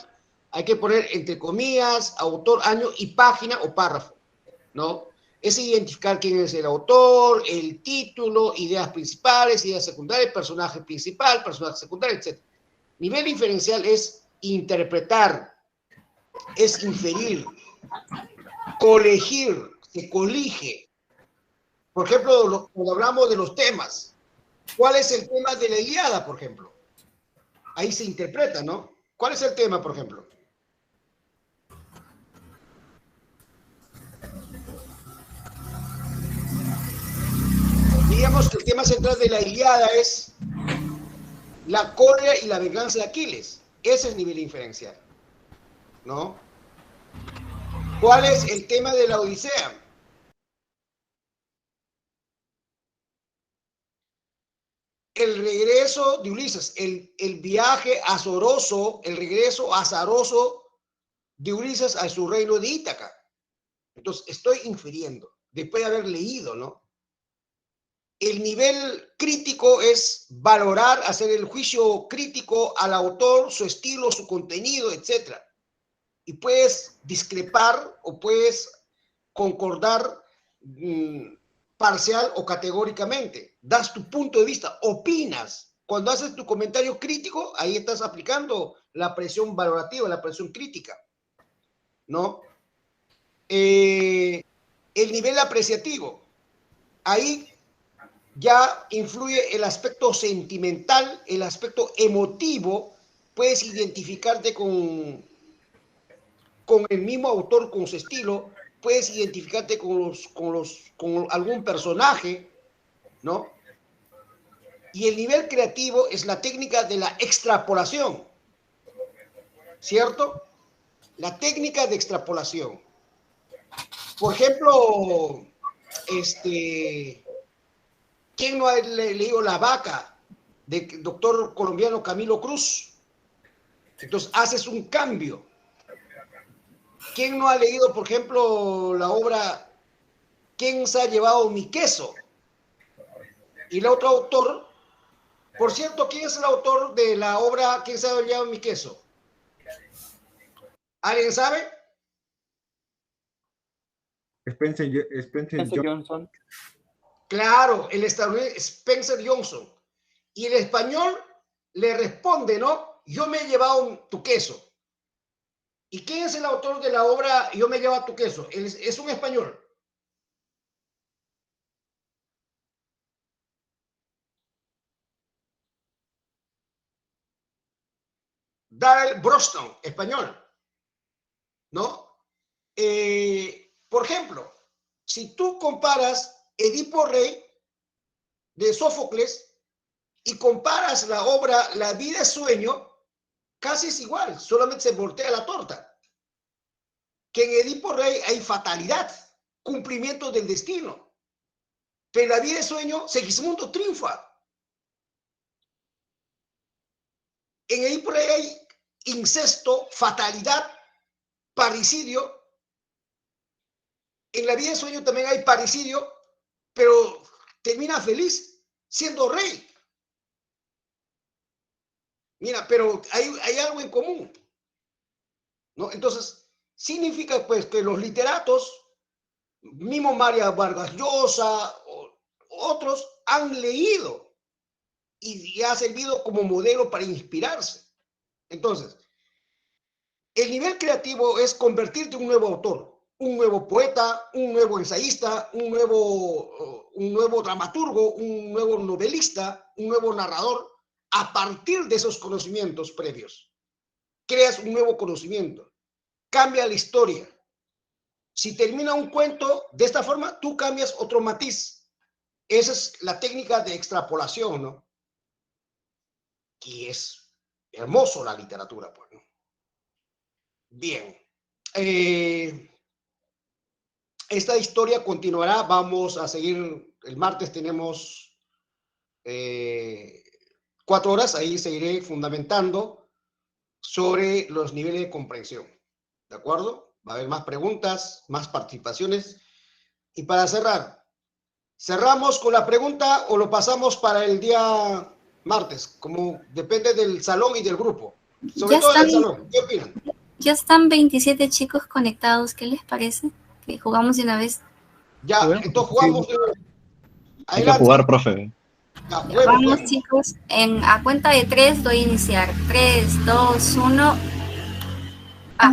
hay que poner entre comillas, autor, año y página o párrafo, ¿no? Es identificar quién es el autor, el título, ideas principales, ideas secundarias, personaje principal, personaje secundario, etc. Nivel inferencial es interpretar, es inferir, colegir, se colige. Por ejemplo, cuando hablamos de los temas, ¿cuál es el tema de la Ilíada, por ejemplo? Ahí se interpreta, ¿no? ¿Cuál es el tema, por ejemplo? Digamos que el tema central de la Ilíada es la cólera y la venganza de Aquiles. Ese es el nivel inferencial, ¿no? ¿Cuál es el tema de la Odisea? El regreso de Ulises, el viaje azaroso, el regreso azaroso de Ulises a su reino de Ítaca. Entonces, estoy infiriendo, después de haber leído, ¿no? El nivel crítico es valorar, hacer el juicio crítico al autor, su estilo, su contenido, etc. Y puedes discrepar o puedes concordar parcial o categóricamente. Das tu punto de vista, opinas. Cuando haces tu comentario crítico, ahí estás aplicando la presión valorativa, la presión crítica, ¿no? El nivel apreciativo. Ahí ya influye el aspecto sentimental, el aspecto emotivo. Puedes identificarte con el mismo autor, con su estilo. Puedes identificarte con algún personaje, ¿no? Y el nivel creativo es la técnica de la extrapolación, ¿cierto? La técnica de extrapolación. Por ejemplo, ¿quién no ha leído La Vaca del doctor colombiano Camilo Cruz? Entonces haces un cambio. ¿Quién no ha leído, por ejemplo, la obra ¿Quién se ha llevado mi queso? Y el otro autor, por cierto, ¿quién es el autor de la obra ¿Quién se ha llevado mi queso? ¿Alguien sabe? Spencer Johnson. Claro, el estadounidense Spencer Johnson. Y el español le responde, ¿no? Yo me he llevado tu queso. ¿Y quién es el autor de la obra Yo me he llevado tu queso? Es un español. Darrell Broston, español, ¿no? Por ejemplo, si tú comparas Edipo Rey de Sófocles y comparas la obra La vida es sueño, casi es igual, solamente se voltea la torta. Que en Edipo Rey hay fatalidad, cumplimiento del destino. Pero en La vida es sueño, Segismundo triunfa. En Edipo Rey hay incesto, fatalidad, parricidio. En La vida de sueño también hay parricidio, pero termina feliz siendo rey. Mira, pero hay algo en común, ¿no? Entonces, significa pues que los literatos, mismo María Vargas Llosa, otros han leído y ha servido como modelo para inspirarse. Entonces, el nivel creativo es convertirte en un nuevo autor, un nuevo poeta, un nuevo ensayista, un nuevo dramaturgo, un nuevo novelista, un nuevo narrador, a partir de esos conocimientos previos. Creas un nuevo conocimiento, cambia la historia. Si termina un cuento de esta forma, tú cambias otro matiz. Esa es la técnica de extrapolación, ¿no? Y es hermoso la literatura, pues, ¿no? Bien. Esta historia continuará. Vamos a seguir. El martes tenemos 4 horas. Ahí seguiré fundamentando sobre los niveles de comprensión. ¿De acuerdo? Va a haber más preguntas, más participaciones. Y para cerrar, ¿cerramos con la pregunta o lo pasamos para el día martes? Como depende del salón y del grupo. Sobre todo del salón. ¿Qué opinan? Ya están 27 chicos conectados. ¿Qué les parece? ¿Que jugamos de una vez? Ya, entonces jugamos. Hay que jugar, profe. Ya, bueno, Vamos, bueno. chicos, a cuenta de 3 doy a iniciar. 3, 2, 1. Ah.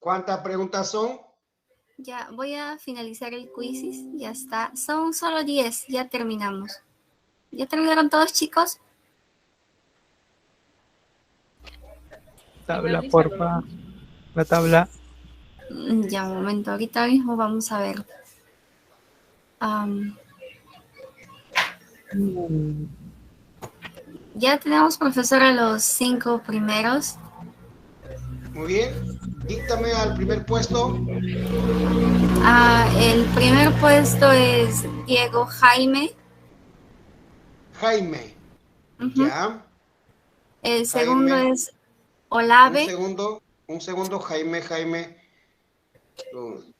¿Cuántas preguntas son? Ya, voy a finalizar el quiz. Ya está. Son solo 10. Ya terminamos. ¿Ya terminaron todos, chicos? Tabla, porfa. La tabla. Ya, un momento. Ahorita mismo vamos a ver. Ya tenemos, profesor, a los 5 primeros. Muy bien. Díctame al primer puesto. El primer puesto es Diego Jaime. Jaime. Ya. El segundo es Olave. Un segundo, Jaime.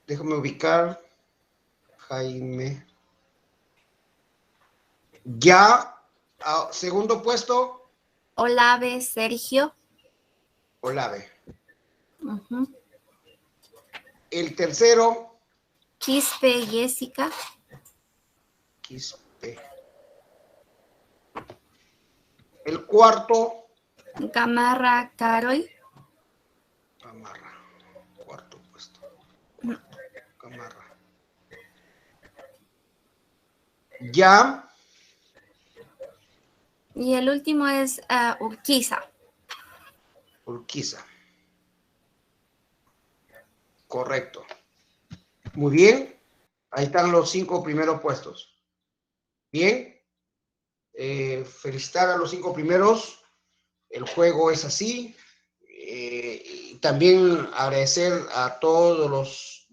Déjame ubicar. Jaime. Ya. Segundo puesto. Olave Sergio. Olave. El tercero. Quispe Jessica. Quispe. El cuarto. Gamarra Carol. Gamarra. Cuarto puesto. Gamarra. Ya. Y el último es Urquiza. Urquiza. Correcto. Muy bien. Ahí están los 5 primeros puestos. Bien. Felicitar a los 5 primeros. El juego es así. Y también agradecer a todos los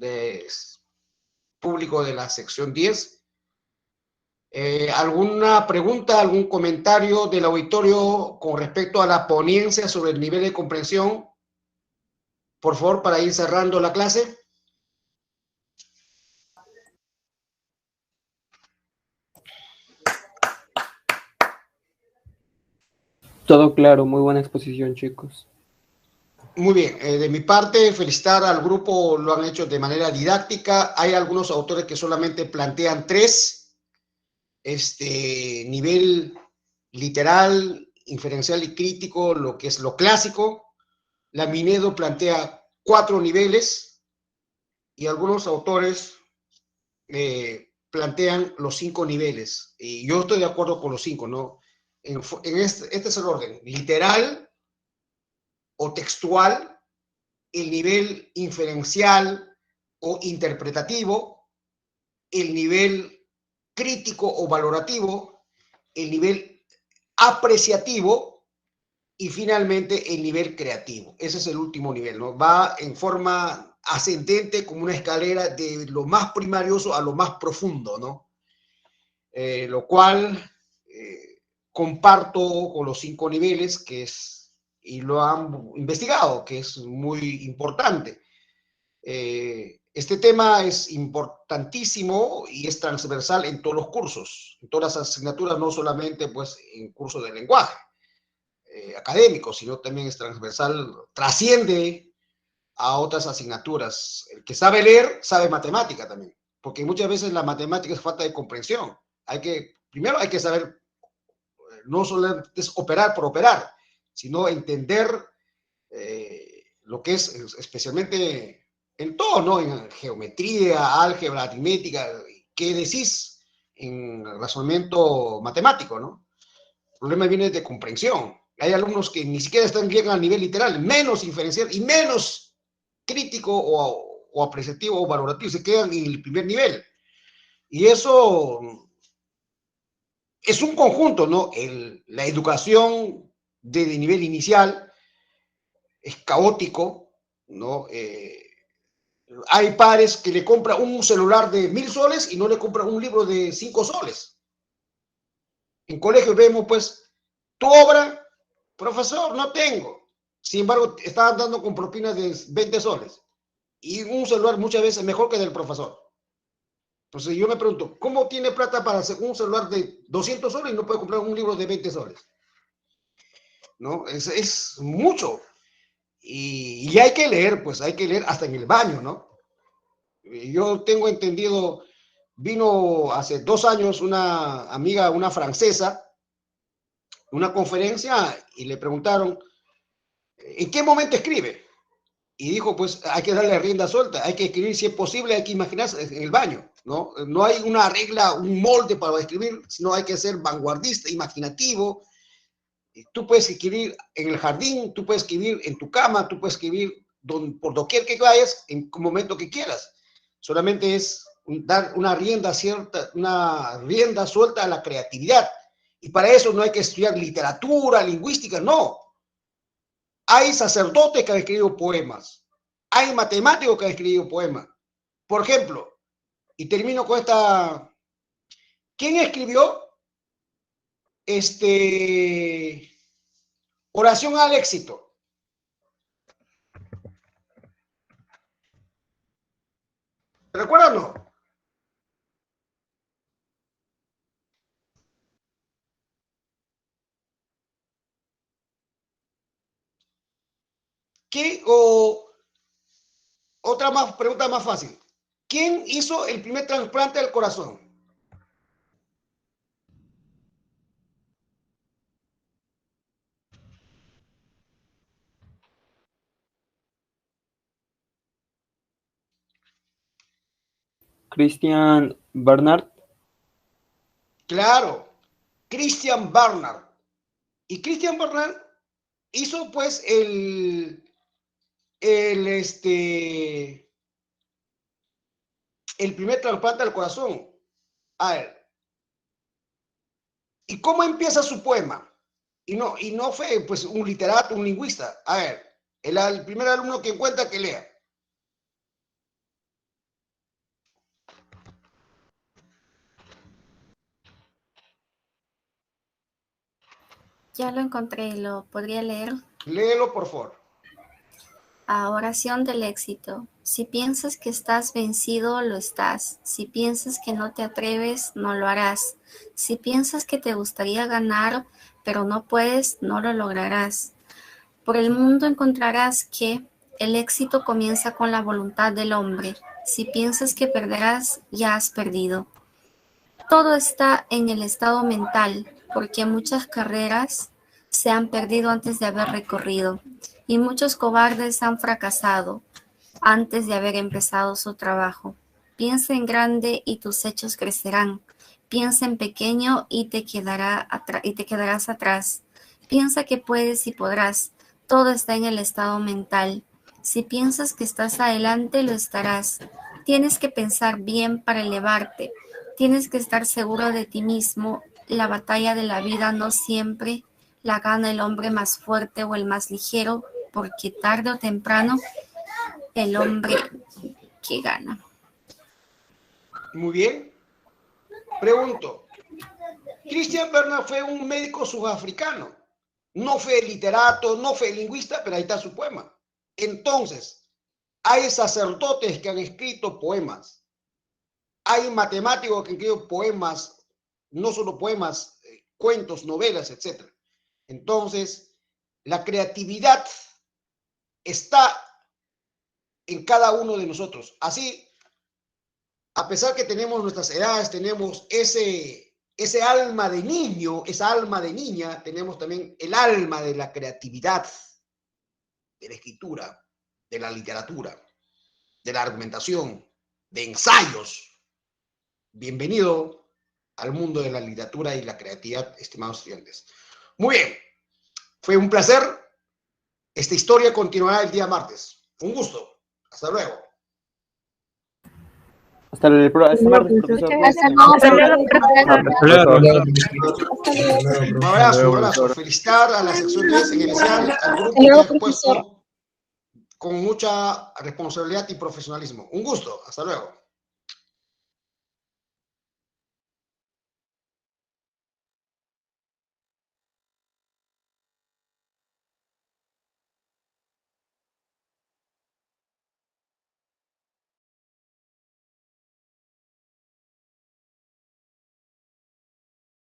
público de la sección 10. ¿Alguna pregunta, algún comentario del auditorio con respecto a la ponencia sobre el nivel de comprensión? Por favor, para ir cerrando la clase. Todo claro, muy buena exposición, chicos. Muy bien, de mi parte, felicitar al grupo, lo han hecho de manera didáctica. Hay algunos autores que solamente plantean 3. Nivel literal, inferencial y crítico, lo que es lo clásico. La Minedo plantea 4 niveles y algunos autores plantean los 5 niveles. Y yo estoy de acuerdo con los 5, ¿no? Este es el orden: literal o textual, el nivel inferencial o interpretativo, el nivel crítico o valorativo, el nivel apreciativo y finalmente el nivel creativo. Ese es el último nivel, ¿no? Va en forma ascendente como una escalera de lo más primarioso a lo más profundo, ¿no? Lo cual comparto con los 5 niveles, que es, y lo han investigado, que es muy importante. Este tema es importantísimo y es transversal en todos los cursos, en todas las asignaturas, no solamente pues en cursos de lenguaje académico, sino también es transversal, trasciende a otras asignaturas. El que sabe leer, sabe matemática también, porque muchas veces la matemática es falta de comprensión. Primero hay que saber, no solo es operar por operar, sino entender lo que es especialmente en todo, ¿no? En geometría, álgebra, aritmética, ¿qué decís? En razonamiento matemático, ¿no? El problema viene de comprensión. Hay alumnos que ni siquiera llegan al nivel literal, menos inferencial y menos crítico o apreciativo o valorativo, se quedan en el primer nivel. Y eso es un conjunto, ¿no? La educación de nivel inicial es caótico, ¿no? Hay padres que le compran un celular de 1.000 soles y no le compran un libro de 5 soles. En colegios vemos, pues, tu obra, profesor, no tengo. Sin embargo, estaban dando con propinas de 20 soles. Y un celular muchas veces mejor que del profesor. Entonces yo me pregunto, ¿cómo tiene plata para hacer un celular de 200 soles y no puede comprar un libro de 20 soles? ¿No? Es mucho. Y hay que leer, pues hay que leer hasta en el baño, ¿no? Yo tengo entendido, vino hace 2 años una amiga, una francesa, una conferencia y le preguntaron, ¿en qué momento escribe? y dijo, pues hay que darle rienda suelta, hay que escribir si es posible, hay que imaginarse en el baño, ¿no? No hay una regla, un molde para escribir, sino hay que ser vanguardista, imaginativo. Tú puedes escribir en el jardín, tú puedes escribir en tu cama, tú puedes escribir por doquier que vayas, en un momento que quieras. Solamente es dar una rienda suelta a la creatividad. Y para eso no hay que estudiar literatura, lingüística, no. Hay sacerdotes que han escrito poemas. Hay matemáticos que han escrito poemas. Por ejemplo, y termino con esta. ¿Quién escribió Oración al éxito? ¿Recuerdan o no? Otra pregunta más fácil. ¿Quién hizo el primer trasplante del corazón? Christian Barnard. Claro, Christian Barnard. Y Christian Barnard hizo pues el primer trasplante al corazón. A ver. ¿Y cómo empieza su poema? Y no fue pues un literato, un lingüista. A ver, el primer alumno que encuentra que lea. Ya lo encontré, ¿lo podría leer? Léelo, por favor. Oración del éxito. Si piensas que estás vencido, lo estás. Si piensas que no te atreves, no lo harás. Si piensas que te gustaría ganar, pero no puedes, no lo lograrás. Por el mundo encontrarás que el éxito comienza con la voluntad del hombre. Si piensas que perderás, ya has perdido. Todo está en el estado mental, porque muchas carreras se han perdido antes de haber recorrido, y muchos cobardes han fracasado antes de haber empezado su trabajo. Piensa en grande y tus hechos crecerán. Piensa en pequeño y te quedarás atrás. Piensa que puedes y podrás. Todo está en el estado mental. Si piensas que estás adelante, lo estarás. Tienes que pensar bien para elevarte. Tienes que estar seguro de ti mismo. La batalla de la vida no siempre la gana el hombre más fuerte o el más ligero, porque tarde o temprano el hombre que gana. Muy bien. Pregunto, Christian Barnard fue un médico sudafricano. No fue literato, no fue lingüista, pero ahí está su poema. Entonces, hay sacerdotes que han escrito poemas. Hay matemáticos que han escrito poemas, no solo poemas, cuentos, novelas, etc. Entonces, la creatividad está en cada uno de nosotros. Así, a pesar que tenemos nuestras edades, tenemos ese alma de niño, esa alma de niña, tenemos también el alma de la creatividad, de la escritura, de la literatura, de la argumentación, de ensayos. Bienvenido al mundo de la literatura y la creatividad, estimados estudiantes. Muy bien, fue un placer. Esta historia continuará el día martes. Un gusto. Hasta luego. Hasta el martes, profesor. Un abrazo. Felicitar a la sección 10 en especial, al grupo que ha puesto con mucha responsabilidad y profesionalismo. Un gusto. Hasta luego.